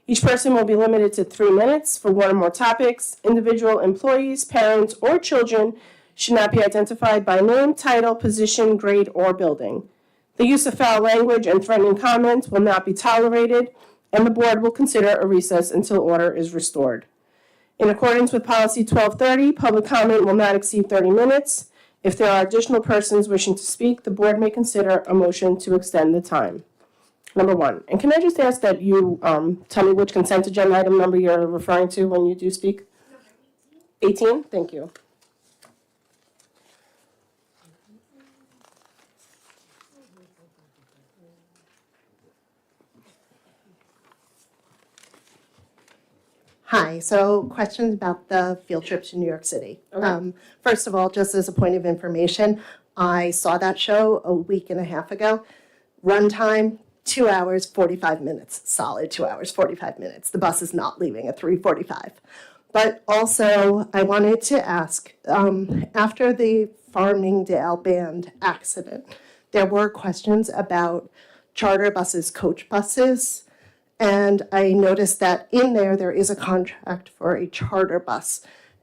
Each person will be limited to 3 minutes for one or more topics. Individual employees, parents, or children should not be identified by name, title, position, grade, or building. The use of foul language and threatening comments will not be tolerated, and the board will consider a recess until order is restored. In accordance with Policy 1230, public comment will not exceed 30 minutes. If there are additional persons wishing to speak, the board may consider a motion to extend the time. Number 1. And can I just ask that you tell me which consent agenda item number you're referring to when you do speak? 18? Thank you. Hi, so questions about the field trip to New York City. First of all, just as a point of information, I saw that show a week and a half ago. Runtime, 2 hours, 45 minutes, solid 2 hours, 45 minutes. The bus is not leaving at 3:45. But also, I wanted to ask, after the Farmingdale Band accident, there were questions about charter buses, coach buses, and I noticed that in there is a contract for a charter bus.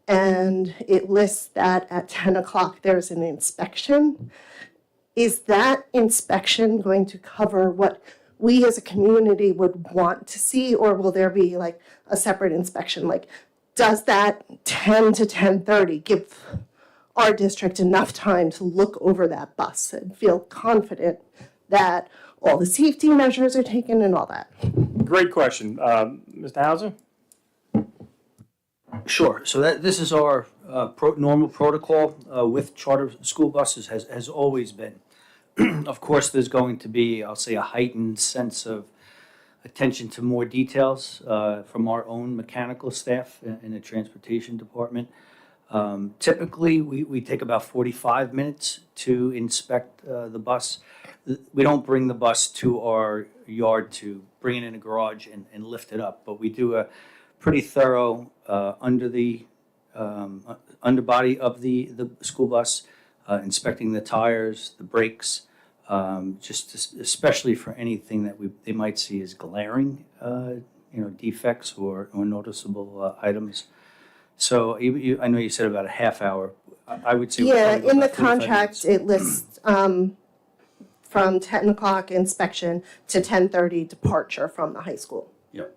And it lists that at 10 o'clock there's an inspection. Is that inspection going to cover what we as a community would want to see, or will there be like a separate inspection? Like, does that 10 to 10:30 give our district enough time to look over that bus and feel confident that all the safety measures are taken and all that? Great question. Mr. Hauser? Sure. So this is our normal protocol with charter school buses has always been. Of course, there's going to be, I'll say, a heightened sense of attention to more details from our own mechanical staff in the transportation department. Typically, we take about 45 minutes to inspect the bus. We don't bring the bus to our yard to bring it in a garage and lift it up, but we do a pretty thorough underbody of the school bus, inspecting the tires, the brakes, especially for anything that they might see as glaring, defects or noticeable items. So I know you said about a half hour. I would say Yeah, we'll in the about 45 contract, minutes. it lists from 10 o'clock inspection to 10:30 departure from the high school. Yep.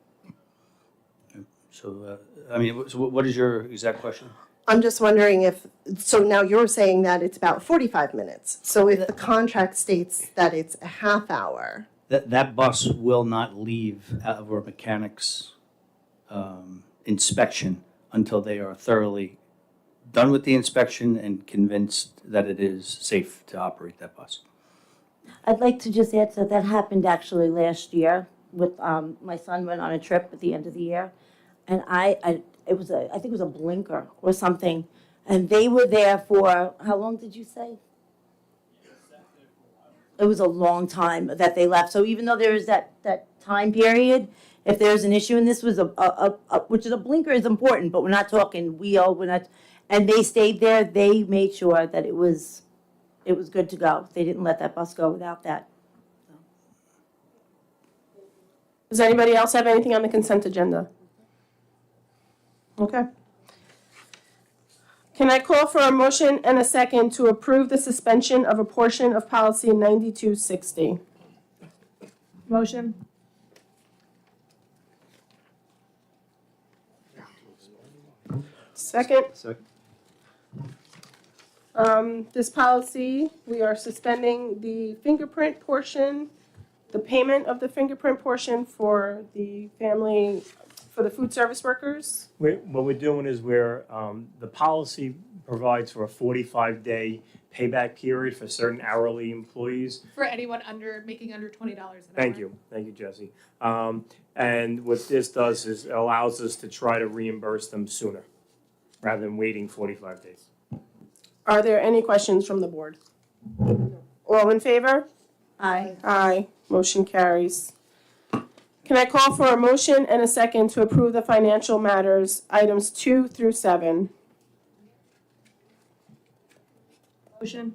So, so what is your exact question? I'm just wondering so now you're saying that it's about 45 minutes. So if the contract states that it's a half hour. That bus will not leave out of our mechanics inspection until they are thoroughly done with the inspection and convinced that it is safe to operate that bus. I'd like to just add that happened actually last year with, my son went on a trip at the end of the year. And I think it was a blinker or something. And they were there for, how long did you say? It was a long time that they left. So even though there is that time period, if there's an issue, and this was which is a blinker is important, but we're not talking wheel, and they stayed there, they made sure that it was good to go. They didn't let that bus go without that. Does anybody else have anything on the consent agenda? Okay. Can I call for a motion and a second to approve the suspension of a portion of policy 9260? Motion. Second? Second. This policy, we are suspending the fingerprint portion, the payment of the fingerprint portion for the food service workers. What we're doing is the policy provides for a 45-day payback period for certain hourly employees. For anyone making under $20 an hour. Thank you, Jesse. And what this does is it allows us to try to reimburse them sooner, rather than waiting 45 days. Are there any questions from the board? All in favor? Aye. Aye. Motion carries. Can I call for a motion and a second to approve the financial matters, items 2 through 7? Motion.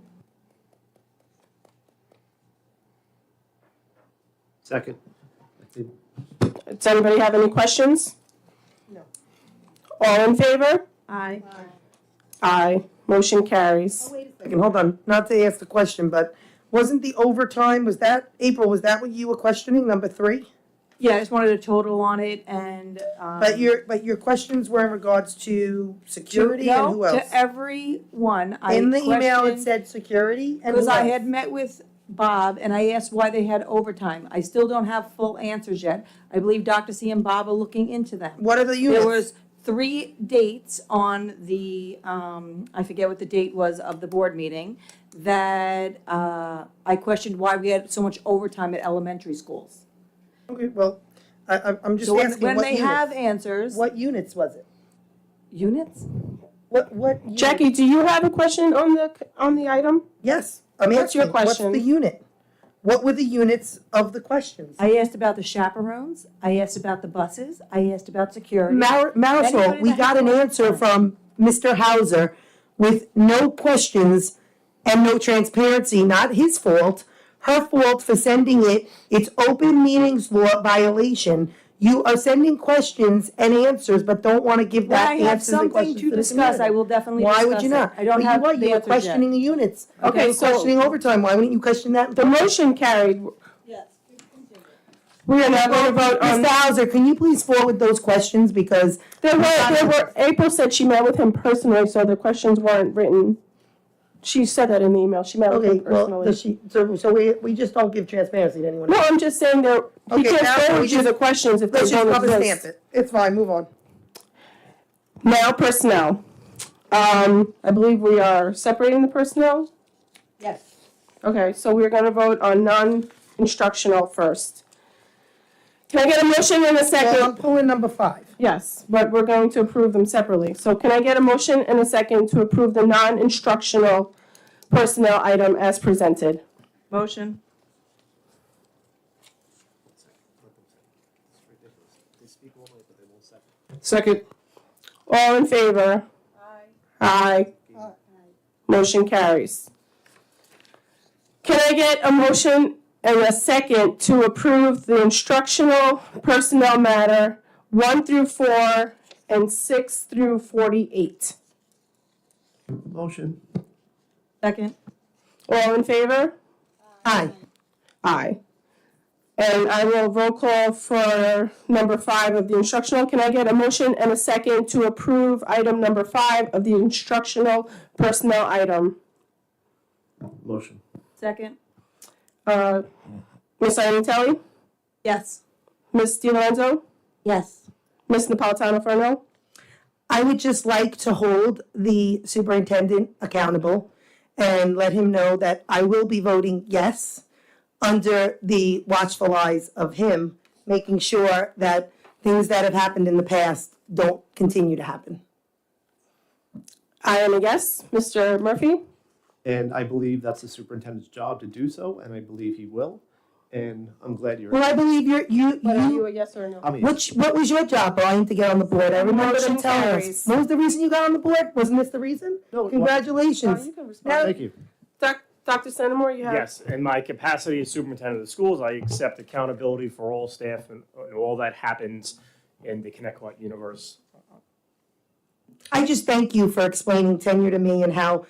Second. Does anybody have any questions? No. All in favor? Aye. Aye. Motion carries. Second, hold on, not to ask the question, but wasn't the overtime, was that, April, was that what you were questioning, number 3? Yeah, I just wanted a total on it and, But your questions were in regards to security and who else? To everyone, I In the email, it questioned- said security and Because who I else? had met with Bob and I asked why they had overtime. I still don't have full answers yet. I believe Dr. C and Bob are looking into them. What are the units? There was 3 dates on the, I forget what the date was of the board meeting, that I questioned why we had so much overtime at elementary schools. Okay, well, I'm just So asking when what they units? have answers. What units was it? Units? What? unit? Jackie, do you have a question on the item? Yes, I'm What's your asking, what's question? the unit? What were the units of the questions? I asked about the chaperones, I asked about the buses, I asked about security. Marisol, Anybody we that got has an more answer time. from Mr. Hauser with no questions and no transparency, not his fault, her fault for sending it. It's open meetings law violation. You are sending questions and answers, but don't want to give When that I have answers and something questions to the discuss, community. I will definitely Why discuss would you it. not? I don't But have you were, the you were answers yet. questioning the units. Okay, You were so- questioning overtime. Why wouldn't you question that? The motion carried. Yes. We are now going to vote on. Mr. Hauser, can you please forward those questions because There were, April said she met with him personally, so the questions weren't written. She said that in the email. She met with okay, him well, personally. does she, so we just don't give transparency to anyone. No, I'm just saying that he Okay, can't now forward we you just- the questions if they Let's just don't rubber exist. stamp it. It's fine, move on. Now personnel. I believe we are separating the personnel. Yes. Okay, so we're gonna vote on non-instructional first. Can I get a motion and a Well, I'm second? pulling number 5. Yes, but we're going to approve them separately. So can I get a motion and a second to approve the non-instructional personnel item as presented? Motion. Second. All in favor? Aye. Motion carries. Can I get a motion and a second to approve the instructional personnel matter 1 through 4 and 6 through 48? Motion. Second. All in favor? Aye. Aye. And I will roll call for number 5 of the instructional. Can I get a motion and a second to approve item number 5 of the instructional personnel item? Motion. Second. Ms. Iantelli? Yes. Ms. DiLorenzo? Yes. Ms. Napolitano-Ferno? I would just like to hold the superintendent accountable and let him know that I will be voting yes under the watchful eyes of him, making sure that things that have happened in the past don't continue to happen. I am a yes. Mr. Murphy? And I believe that's the superintendent's job to do so, and I believe he will. And I'm glad you're. Well, I believe But are you you, a yes or a no? I'm a yes. what was your job, Brian, to get on the board? I remember Motion them telling carries. us. What was the reason you got on the board? Wasn't this the reason? No, Congratulations. You can respond. Thank you. Dr. Centimore, you have? Yes, in my capacity as superintendent of the schools, I accept accountability for all staff and all that happens in the Connecticut universe. I just thank you for explaining tenure to me and how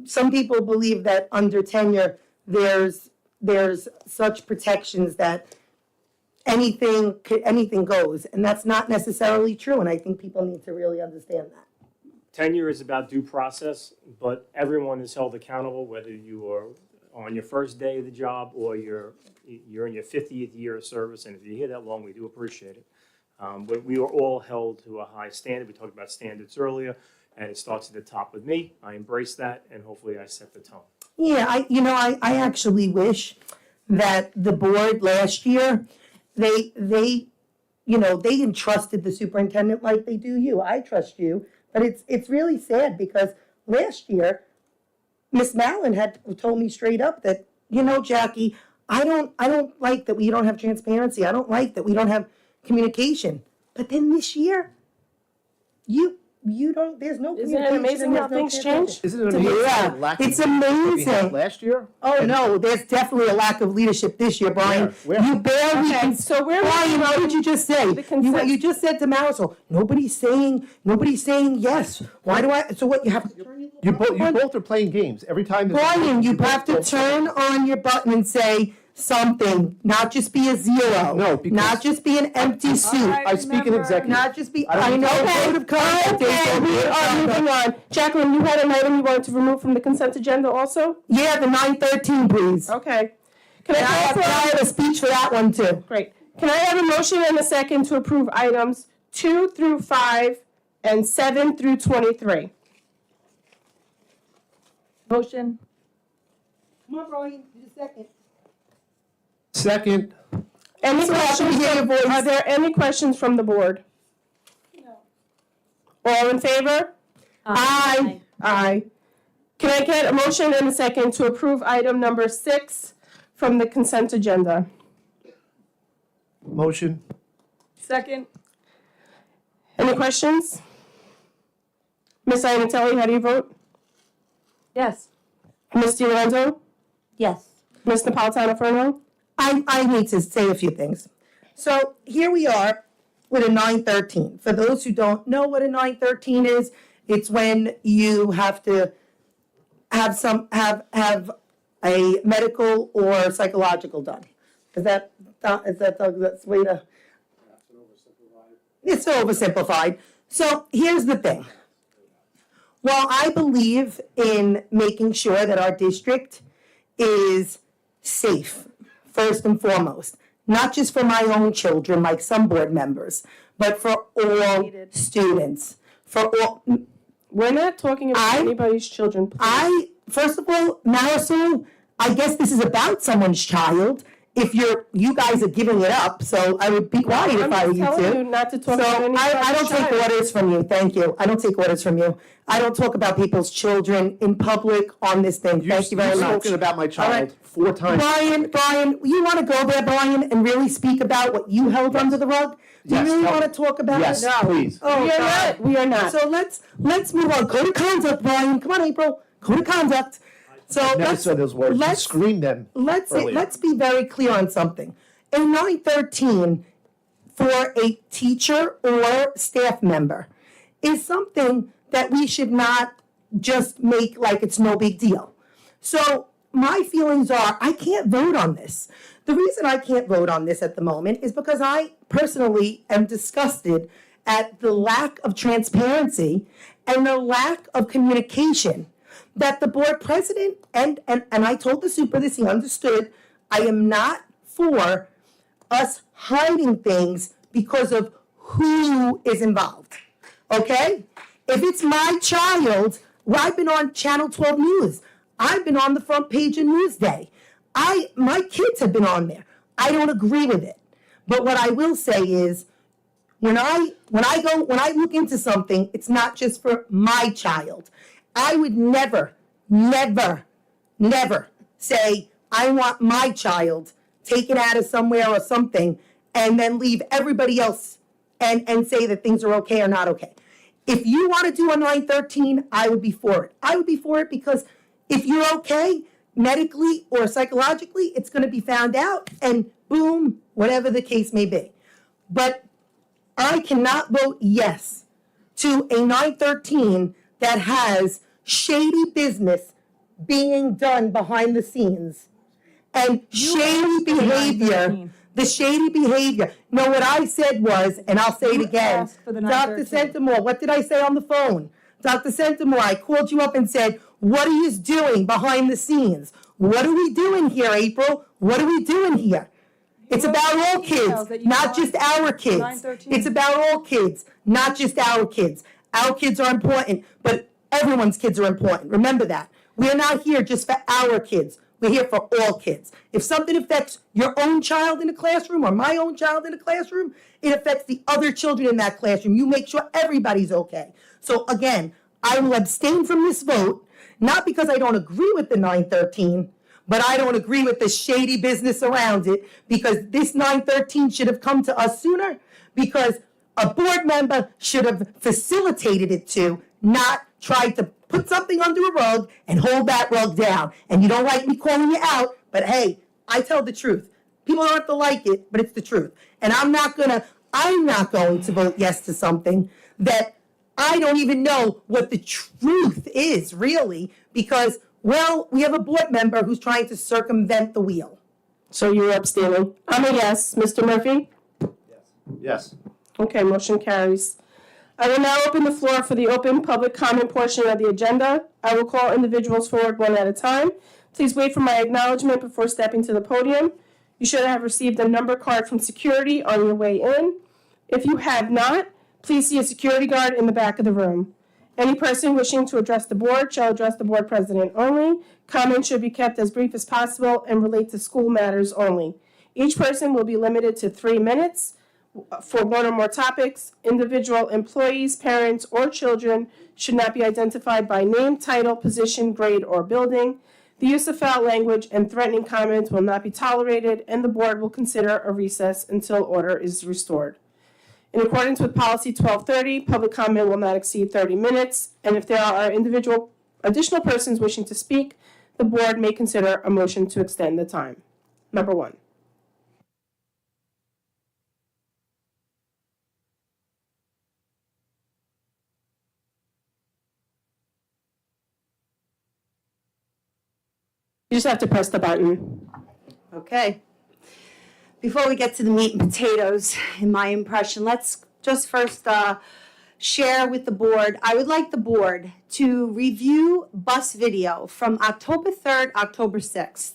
some people believe that under tenure, there's such protections that anything goes, and that's not necessarily true, and I think people need to really understand that. Tenure is about due process, but everyone is held accountable, whether you are on your first day of the job or you're in your 50th year of service, and if you're here that long, we do appreciate it. But we are all held to a high standard. We talked about standards earlier, and it starts at the top with me. I embrace that, and hopefully I set the tone. Yeah, I actually wish that the board last year, they entrusted the superintendent like they do you. I trust you, but it's really sad because last year, Miss Mallon had told me straight up that, Jackie, I don't like that we don't have transparency. I don't like that we don't have communication. But then this year, there's no Isn't it communication. amazing and how there's no things communication. change? Isn't it amazing? Yeah, the lack of it's leadership that we had amazing. last year? Oh, no, there's definitely a lack of leadership this year, Brian. Where? You barely. Okay, so we're Brian, moving what on did you just say? the consent- You just said to Marisol, nobody's saying yes. Why do I, so what, you have to turn your You little both are playing games. Every time. there's a- Brian, you both have to go- turn on your button and say something, not just be a zero. No, because- Not just be an empty suit. I speak in executive. Not just be, I I don't- know, Okay, code of conduct. okay, we are moving on. Jacqueline, you had an item you wanted to remove from the consent agenda also? Yeah, the 913, please. Okay. Can I And I call for- have a speech for that one too. Great. Can I have a motion and a second to approve items 2 through 5 and 7 through 23? Motion. Come on, Brian, do the second. Second. Any So happy to questions? hear your voice. Are there any questions from the board? No. All in favor? Aye. Aye. Can I get a motion and a second to approve item number 6 from the consent agenda? Motion. Second. Any questions? Ms. Iannatelli, how do you vote? Yes. Ms. DiLorenzo? Yes. Ms. Napolitano-Ferno? I need to say a few things. So here we are with a 913. For those who don't know what a 913 is, it's when you have to have a medical or psychological done. That's way to. It's oversimplified. So here's the thing. While I believe in making sure that our district is safe, first and foremost, not just for my own children, like some board members, but for all students, for all. We're not talking about anybody's children. Please. First of all, Marisol, I guess this is about someone's child. If you guys are giving it up, so I would be quiet if I were you I'm telling two. you not to talk So about anybody's I don't take child. orders from you, thank you. I don't take orders from you. I don't talk about people's children in public on this thing. Thank you very You've much. spoken about my All child right. 4 times. Brian, you want to go there, Brian, and really speak about what you held under the rug? Do you Yes, really tell want to me. talk about Yes, it? please. Oh, We are God. not. We are not. So let's move on. Code of conduct, Brian. Come on, April. Code of conduct. So Never let's said those words. You let's screamed them. earlier. let's be very clear on something. A 913 for a teacher or staff member is something that we should not just make like it's no big deal. So my feelings are I can't vote on this. The reason I can't vote on this at the moment is because I personally am disgusted at the lack of transparency and the lack of communication that the board president and I told the super this, he understood. I am not for us hiding things because of who is involved. Okay? If it's my child, well, I've been on Channel 12 News. I've been on the front page of Newsday. My kids have been on there. I don't agree with it. But what I will say is when I look into something, it's not just for my child. I would never say I want my child taken out of somewhere or something and then leave everybody else and say that things are okay or not okay. If you want to do a 913, I would be for it. I would be for it because if you're okay medically or psychologically, it's going to be found out and boom, whatever the case may be. But I cannot vote yes to a 913 that has shady business being done behind the scenes and shady behavior. The shady behavior. No, what I said was, and I'll say it again, asked for the Dr. 913. Centimore, what did I say on the phone? Dr. Centimore, I called you up and said, what are you doing behind the scenes? What are we doing here, April? What are we doing here? It's about all kids, not just our kids. 913. It's about all kids, not just our kids. Our kids are important, but everyone's kids are important. Remember that. We're not here just for our kids. We're here for all kids. If something affects your own child in the classroom or my own child in the classroom, it affects the other children in that classroom. You make sure everybody's okay. So again, I will abstain from this vote, not because I don't agree with the 913, but I don't agree with the shady business around it because this 913 should have come to us sooner because a board member should have facilitated it to, not tried to put something under a rug and hold that rug down. And you don't like me calling you out, but hey, I tell the truth. People don't have to like it, but it's the truth. And I'm not going to vote yes to something that I don't even know what the truth is, really, because, well, we have a board member who's trying to circumvent the wheel. So you're abstaining. I'm a yes. Mr. Murphy? Yes. Okay, motion carries. I will now open the floor for the open public comment portion of the agenda. I will call individuals forward one at a time. Please wait for my acknowledgement before stepping to the podium. You should have received a number card from security on your way in. If you have not, please see a security guard in the back of the room. Any person wishing to address the board shall address the board president only. Comments should be kept as brief as possible and relate to school matters only. Each person will be limited to 3 minutes for one or more topics. Individual employees, parents, or children should not be identified by name, title, position, grade, or building. The use of foul language and threatening comments will not be tolerated, and the board will consider a recess until order is restored. In accordance with policy 1230, public comment will not exceed 30 minutes, and if there are additional persons wishing to speak, the board may consider a motion to extend the time. Number 1. You just have to press the button. Okay. Before we get to the meat and potatoes, in my impression, let's just first share with the board. I would like the board to review bus video from October 3rd, October 6th.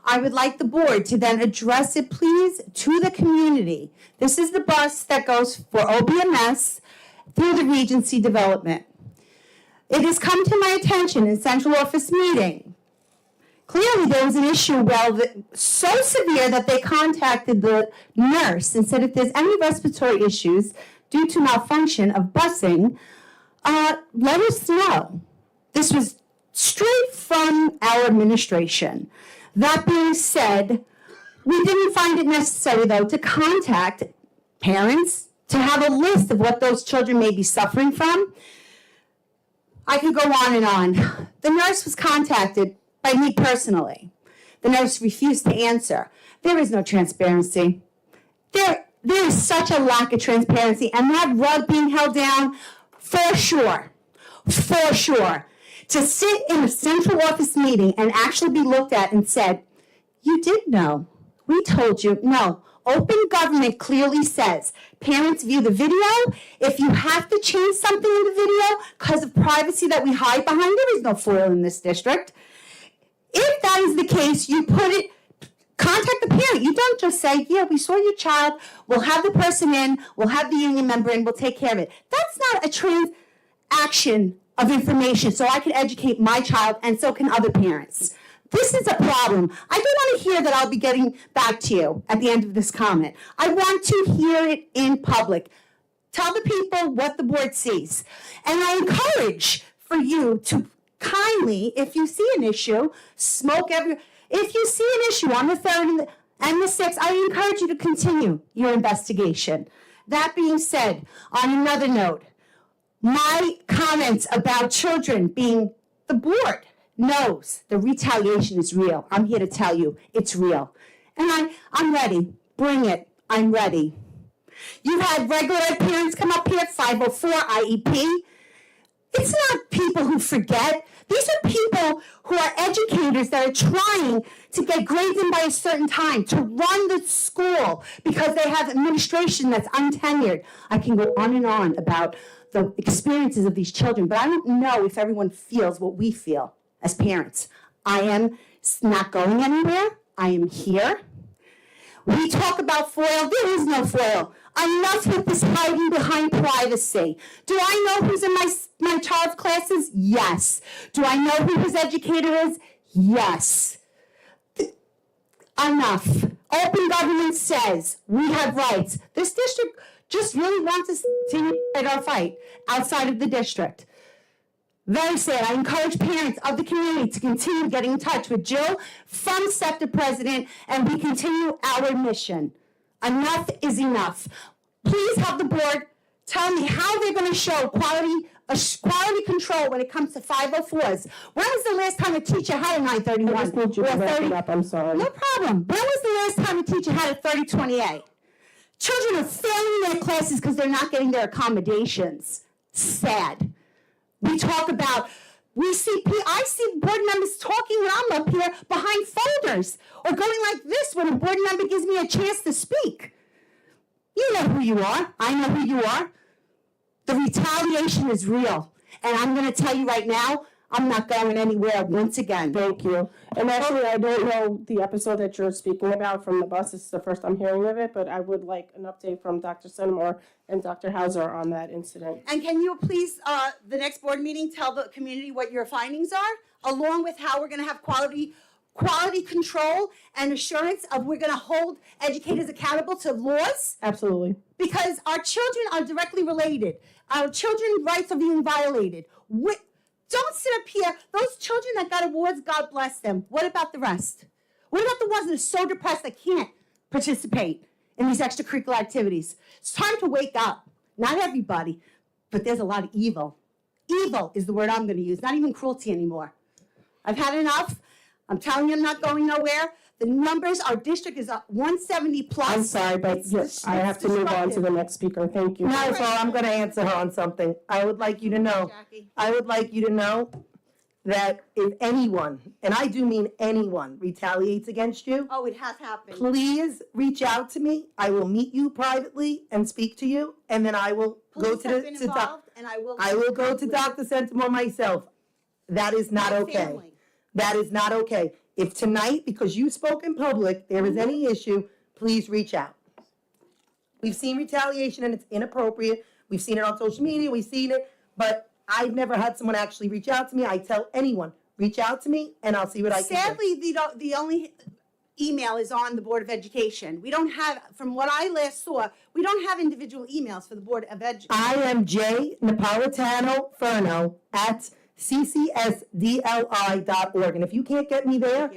I would like the board to then address it, please, to the community. This is the bus that goes for OBMS through the Regency development. It has come to my attention in central office meeting. Clearly, there was an issue, so severe that they contacted the nurse and said if there's any respiratory issues due to malfunction of busing, let us know. This was straight from our administration. That being said, we didn't find it necessary, though, to contact parents to have a list of what those children may be suffering from. I could go on and on. The nurse was contacted by me personally. The nurse refused to answer. There is no transparency. There is such a lack of transparency, and that rug being held down, for sure. To sit in a central office meeting and actually be looked at and said, you did know. We told you. No. Open government clearly says parents view the video. If you have to change something in the video because of privacy that we hide behind, there is no FOIL in this district. If that is the case, you contact the parent. You don't just say, yeah, we saw your child, we'll have the person in, we'll have the union member in, we'll take care of it. That's not a transaction of information so I can educate my child and so can other parents. This is a problem. I do want to hear that I'll be getting back to you at the end of this comment. I want to hear it in public. Tell the people what the board sees. And I encourage for you to kindly, if you see an issue, if you see an issue on the 3rd and the 6th, I encourage you to continue your investigation. That being said, on another note, my comments about children being, the board knows the retaliation is real. I'm here to tell you it's real. And I'm ready. Bring it. I'm ready. You had regular ed parents come up here, 504 IEP. It's not people who forget. These are people who are educators that are trying to get grades in by a certain time, to run the school because they have administration that's untenured. I can go on and on about the experiences of these children, but I don't know if everyone feels what we feel as parents. I am not going anywhere. I am here. We talk about FOIL. There is no FOIL. Enough with this hiding behind privacy. Do I know who's in my child's classes? Yes. Do I know who his educator is? Yes. Enough. Open government says we have rights. This district just really wants us to fight our fight outside of the district. Very sad. I encourage parents of the community to continue getting in touch with Jill from SEPTA President, and we continue our mission. Enough is enough. Please have the board tell me how they're gonna show quality control when it comes to 504s. When was the last time a teacher had a 931? I just need you to or a wrap 30 it up, I'm sorry. No problem. When was the last time a teacher had a 3028? Children are failing their classes because they're not getting their accommodations. Sad. We talk about, I see board members talking when I'm up here behind folders or going like this when a board member gives me a chance to speak. You know who you are. I know who you are. The retaliation is real. And I'm going to tell you right now, I'm not going anywhere once again. Thank you. And actually, I don't know the episode that you're speaking about from the bus. This is the first I'm hearing of it, but I would like an update from Dr. Senamore and Dr. Hauser on that incident. And can you please, the next board meeting, tell the community what your findings are, along with how we're going to have quality control and assurance of we're going to hold educators accountable to laws? Absolutely. Because our children are directly related. Our children's rights are being violated. Don't sit up here. Those children that got awards, God bless them. What about the rest? What about the ones that are so depressed they can't participate in these extracurricular activities? It's time to wake up. Not everybody, but there's a lot of evil. Evil is the word I'm going to use, not even cruelty anymore. I've had enough. I'm telling you, I'm not going nowhere. The numbers, our district is 170 plus. I'm sorry, but yes, I have to move on to the next speaker. Thank you. Not at all. I'm going to answer her on something. I would like you to know that if anyone, and I do mean anyone, retaliates against you, Oh, it has happened. please reach out to me. I will meet you privately and speak to you, and then I will go Police to have the been to doc- involved, and I will. I will go to Dr. Sentimore myself. That is not My okay. family. That is not okay. If tonight, because you spoke in public, there is any issue, please reach out. We've seen retaliation and it's inappropriate. We've seen it on social media, we've seen it, but I've never had someone actually reach out to me. I tell anyone, reach out to me and I'll see what I can do. Sadly, the only email is on the Board of Education. We don't have, from what I last saw, we don't have individual emails for the Board of Education. I am J. Napolitano Ferno at ccsdli.org. And if you can't get me there,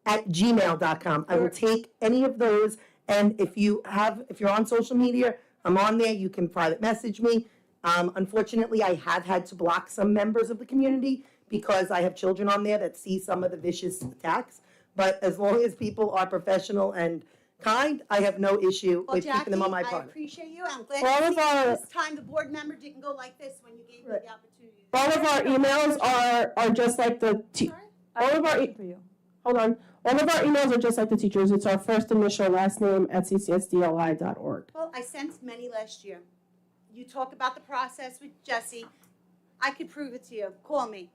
JNAPFURNO@gmail.com. I will take any of those. And if you're on social media, I'm on there. You can private message me. Unfortunately, I have had to block some members of the community because I have children on there that see some of the vicious attacks. But as long as people are professional and kind, I have no issue Well, with keeping them on my Jackie, I part. appreciate you. I'm glad All to of see our- this time the board member didn't go like this when you gave me the opportunity. All of our emails are just like the all of our hold on. All of our emails are just like the teachers. It's our first initial last name at ccsdli.org. Well, I sent many last year. You talk about the process with Jesse. I could prove it to you. Call me.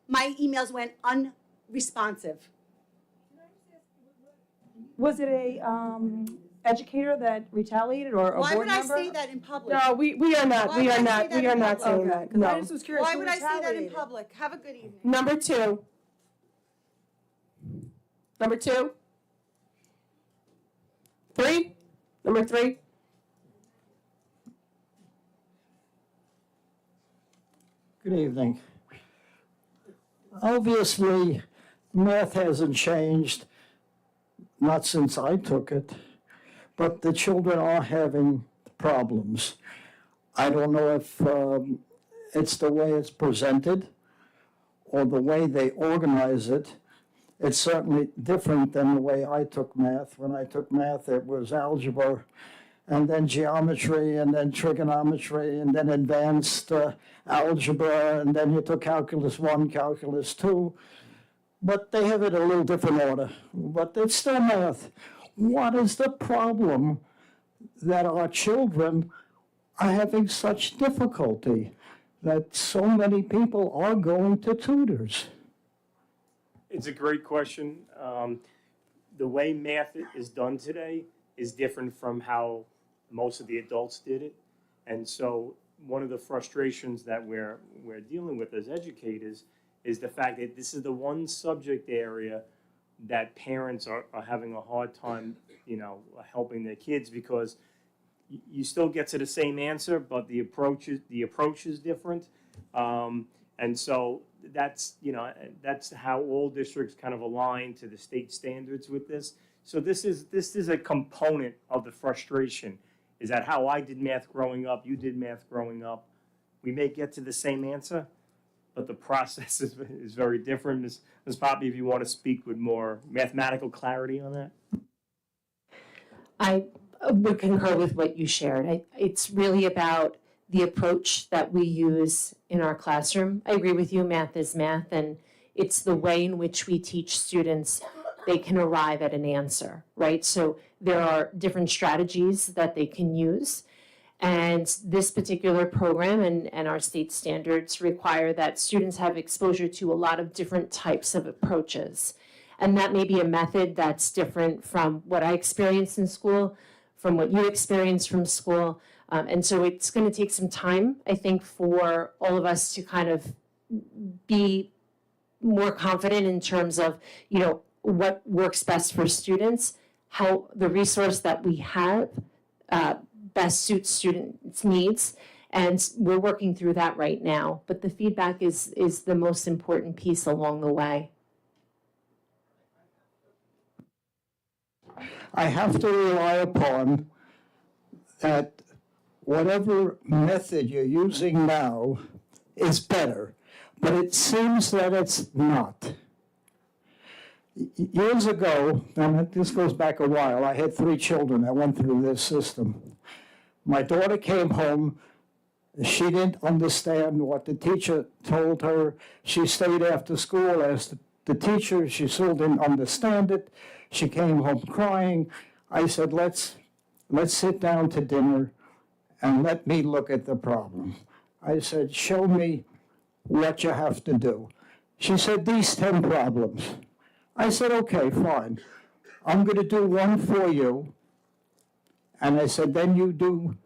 My emails went unresponsive. Was it a educator that retaliated or a Why board would I member? say that in public? No, we are not. Why We would are I not. say that We are in not public? saying that. I No. just was curious. Why who would I say that in retaliated? public? Have a good evening. Number two. Number two. Three. Number three. Good evening. Obviously, math hasn't changed, not since I took it, but the children are having problems. I don't know if it's the way it's presented or the way they organize it. It's certainly different than the way I took math. When I took math, it was algebra, and then geometry, and then trigonometry, and then advanced algebra, and then you took calculus 1, calculus 2. But they have it a little different order, but it's still math. What is the problem that our children are having such difficulty that so many people are going to tutors? It's a great question. The way math is done today is different from how most of the adults did it. And so one of the frustrations that we're dealing with as educators is the fact that this is the one subject area that parents are having a hard time, helping their kids, because you still get to the same answer, but the approach is different. And so that's how all districts kind of align to the state standards with this. So this is a component of the frustration. Is that how I did math growing up? You did math growing up. We may get to the same answer, but the process is very different. Ms. Poppy, if you want to speak with more mathematical clarity on that. I would concur with what you shared. It's really about the approach that we use in our classroom. I agree with you, math is math, and it's the way in which we teach students they can arrive at an answer, right? So there are different strategies that they can use. And this particular program and our state standards require that students have exposure to a lot of different types of approaches. And that may be a method that's different from what I experienced in school, from what you experienced from school. And so it's going to take some time, I think, for all of us to kind of be more confident in terms of, what works best for students, how the resource that we have best suits students' needs. And we're working through that right now. But the feedback is the most important piece along the way. I have to rely upon that whatever method you're using now is better, but it seems that it's not. Years ago, and this goes back a while, I had 3 children that went through this system. My daughter came home. She didn't understand what the teacher told her. She stayed after school, asked the teacher. She still didn't understand it. She came home crying. I said, let's sit down to dinner and let me look at the problem. I said, show me what you have to do. She said, these 10 problems. I said, okay, fine. I'm going to do one for you. And I said, then you do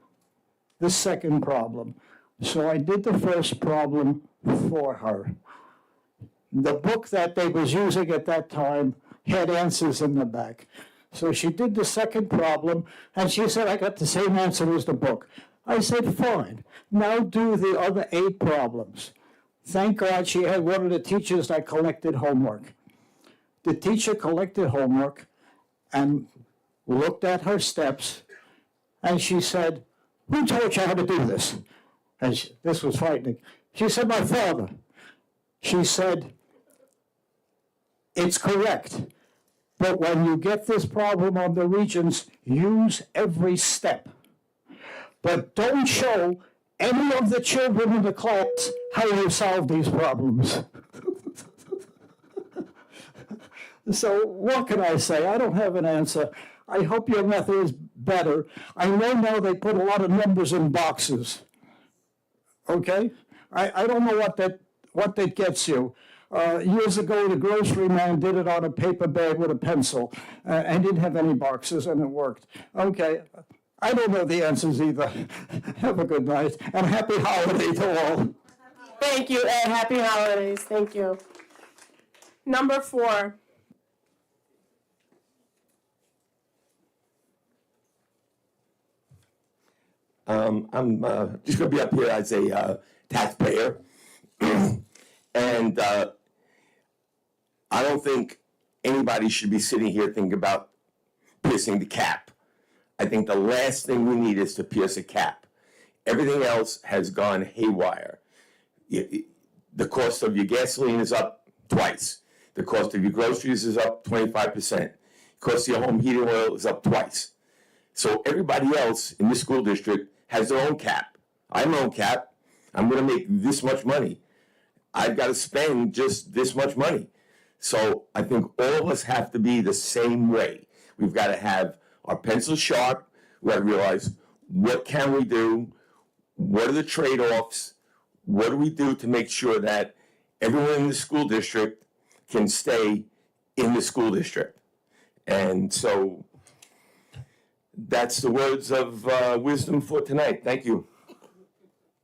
the second problem. So I did the first problem for her. The book that they was using at that time had answers in the back. So she did the second problem, and she said, I got the same answer as the book. I said, fine. Now do the other 8 problems. Thank God she had one of the teachers that collected homework. The teacher collected homework and looked at her steps, and she said, who taught you how to do this? And this was frightening. She said, my father. She said, it's correct. But when you get this problem on the regions, use every step. But don't show any of the children in the class how you solve these problems. So what can I say? I don't have an answer. I hope your method is better. I know now they put a lot of numbers in boxes. Okay? I don't know what that gets you. Years ago, the grocery man did it on a paper bag with a pencil and didn't have any boxes, and it worked. Okay, I don't know the answers either. Have a good night, and happy holiday to all. Thank you, Ed. Happy holidays. Thank you. Number 4. I'm just going to be up here as a taxpayer. And I don't think anybody should be sitting here thinking about piercing the cap. I think the last thing we need is to pierce a cap. Everything else has gone haywire. The cost of your gasoline is up twice. The cost of your groceries is up 25%. The cost of your home heating oil is up twice. So everybody else in this school district has their own cap. I have my own cap. I'm going to make this much money. I've got to spend just this much money. So I think all of us have to be the same way. We've got to have our pencils sharp. We've got to realize, what can we do? What are the trade-offs? What do we do to make sure that everyone in the school district can stay in the school district? And so that's the words of wisdom for tonight. Thank you.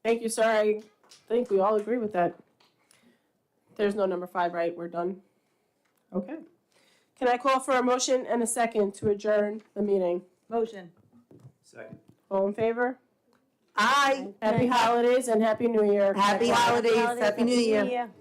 Thank you, sir. I think we all agree with that. There's no number 5, right? We're done? Okay. Can I call for a motion and a second to adjourn the meeting? Motion. Second. All in favor? Aye. Happy holidays and Happy New Year. Happy holidays. Happy New Year.